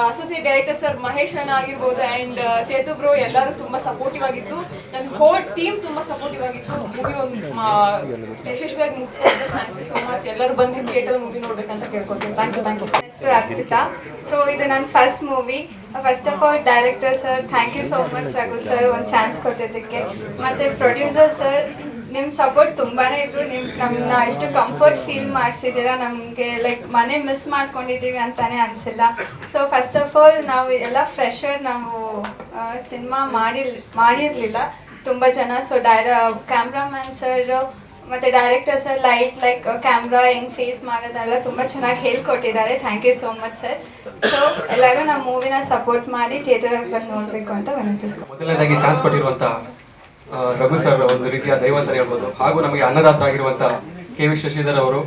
associate director sir Mahesh ಅಣ್ಣ ಆಗಿರ್ಬೋದು ಅಂಡ್ ಚೇತು ಬ್ರೋ ಎಲ್ಲರೂ ತುಂಬಾ ಸಪೋರ್ಟಿವ್ ಆಗಿತ್ತು. ನನ್ನ ಹೋಲ್ ಟೀಮ್ ತುಂಬಾ ಸಪೋರ್ಟಿವ್ ಆಗಿತ್ತು. ಮೂವಿ ಒಂದು ಯಶಸ್ವಿಯಾಗಿ ಮುಗಿಸ್ಕೊಂಡು ಥ್ಯಾಂಕ್ ಯು ಸೋ ಮಚ್. ಎಲ್ಲರೂ ಬಂದು ಥಿಯೇಟರ್ ಮೂವಿ ನೋಡ್ಬೇಕಂತ ಕೇಳ್ಕೊತೀನಿ. Thank you. ಹೆಸರು ಅರ್ಪಿತಾ. ಸೊ ಇದು ನನ್ನ first movie. First of all director sir thank you so much, Raghu sir ಒಂದು ಚಾನ್ಸ್ ಕೊಟ್ಟಿದ್ದಕ್ಕೆ. ಮತ್ತು ಪ್ರೊಡ್ಯೂಸರ್ ಸರ್, ನಿಮ್ಮ ಸಪೋರ್ಟ್ ತುಂಬಾ ಇತ್ತು. ನಮ್ಮನ್ನ ಇಷ್ಟು ಕಂಫರ್ಟ್ ಫೀಲ್ ಮಾಡಿಸಿದ್ದೀರಾ. ನಮಗೆ ಲೈಕ್ ಮನೆ ಮಿಸ್ ಮಾಡ್ಕೊಂಡಿದ್ದೀವಿ ಅಂತಲೇ ಅನಿಸಿಲ್ಲ. ಸೊ ಫಸ್ಟ್ ಆಫ್ ಆಲ್ ನಾವು ಎಲ್ಲ ಫ್ರೆಶರ್, ನಾವು ಸಿನಿಮಾ ಮಾಡಿರಲಿಲ್ಲ ತುಂಬ ಜನ. ಸೊ ಕ್ಯಾಮ್ರಾಮ್ಯಾನ್ ಸರ್ ಮತ್ತು ಡೈರೆಕ್ಟರ್ ಸರ್ ಲೈಕ್ ಕ್ಯಾಮ್ರಾ ಹೆಂಗೆ ಫೇಸ್ ಮಾಡೋದೆಲ್ಲ ತುಂಬ ಚೆನ್ನಾಗಿ ಹೇಳ್ಕೊಟ್ಟಿದ್ದಾರೆ. Thank you so much sir. So ಎಲ್ಲರೂ ನಮ್ಮ ಮೂವಿನ ಸಪೋರ್ಟ್ ಮಾಡಿ ಥಿಯೇಟರಲ್ಲಿ ಬಂದು ನೋಡಬೇಕು ಅಂತ ವಿನಂತಿಸ್ಕೊಂಡು. ಮೊದಲನೇದಾಗಿ ಚಾನ್ಸ್ ಕೊಟ್ಟಿರುವಂಥ ರಘು ಸರ್ ಒಂದು ರೀತಿಯ ದೈವ ಅಂತ ಹೇಳ್ಬೋದು. ಹಾಗೂ ನಮಗೆ ಅನ್ನದಾತರಾಗಿರುವಂಥ KV ಶಶಿಧರ್ ಅವರು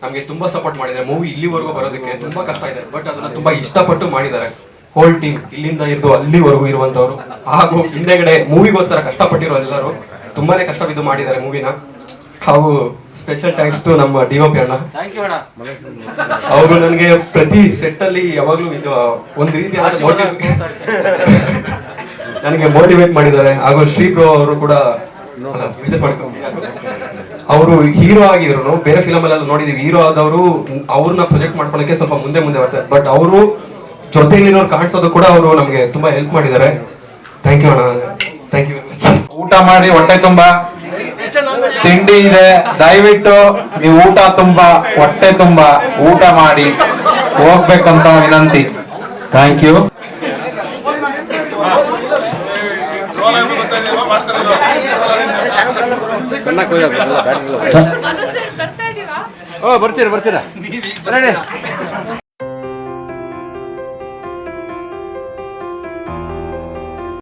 ನಮಗೆ ತುಂಬ ಸಪೋರ್ಟ್ ಮಾಡಿದ್ದಾರೆ. ಮೂವಿ ಇಲ್ಲಿವರೆಗೂ ಬರೋದಕ್ಕೆ ತುಂಬ ಕಷ್ಟ ಇದೆ, ಬಟ್ ಅದನ್ನು ತುಂಬ ಇಷ್ಟಪಟ್ಟು ಮಾಡಿದ್ದಾರೆ. ಹೋಲ್ ಟೀಮ್ ಇಲ್ಲಿಂದ ಹಿಡಿದು ಅಲ್ಲಿವರೆಗೂ ಇರುವಂಥವ್ರು, ಹಾಗೂ ಹಿಂದೆಗಡೆ ಮೂವಿಗೋಸ್ಕರ ಕಷ್ಟಪಟ್ಟಿರೋ ಎಲ್ಲರೂ ತುಂಬಾನೇ ಕಷ್ಟವಿದ್ದು ಮಾಡಿದ್ದಾರೆ ಮೂವಿನ. ಹಾಗೂ ಸ್ಪೆಷಲ್ ಥ್ಯಾಂಕ್ಸ್ ಟು ನಮ್ಮ DOP ಅಣ್ಣ. ಅವರು ನನಗೆ ಪ್ರತಿ ಸೆಟ್ ಅಲ್ಲಿ ಯಾವಾಗಲೂ ಇದು ಒಂದು ರೀತಿಯಾದ ನನಗೆ ಮೋಟಿವೇಟ್ ಮಾಡಿದ್ದಾರೆ. ಹಾಗೂ ಶ್ರೀ ಬ್ರೋ ಅವರು ಕೂಡ ಅವರು ಹೀರೋ ಆಗಿದ್ರು, ಬೇರೆ ಫಿಲಮ್ ಎಲ್ಲ ನೋಡಿದೀವಿ. ಹೀರೋ ಆದವರು ಅವ್ರನ್ನ ಪ್ರೊಜೆಕ್ಟ್ ಮಾಡ್ಕೊಳಕ್ಕೆ ಸ್ವಲ್ಪ ಮುಂದೆ ಬರ್ತಾರೆ, ಬಟ್ ಅವರು ಜೊತೆಲಿರೋರು ಕಾಣಿಸೋದು ಕೂಡ ಅವರು ನಮಗೆ ತುಂಬಾ ಹೆಲ್ಪ್ ಮಾಡಿದ್ದಾರೆ. ಥ್ಯಾಂಕ್ ಯು ಅಣ್ಣ, ಥ್ಯಾಂಕ್ ಯು ವೆರಿ ಮಚ್. ಊಟ ಮಾಡಿ ಹೊಟ್ಟೆ ತುಂಬಾ ತಿಂಡಿ ಇದೆ, ದಯವಿಟ್ಟು ನೀವು ಊಟ ತುಂಬಾ ಹೊಟ್ಟೆ ತುಂಬಾ ಊಟ ಮಾಡಿ ಹೋಗ್ಬೇಕಂತ ವಿನಂತಿ. Thank you. ಬರ್ತೀರಾ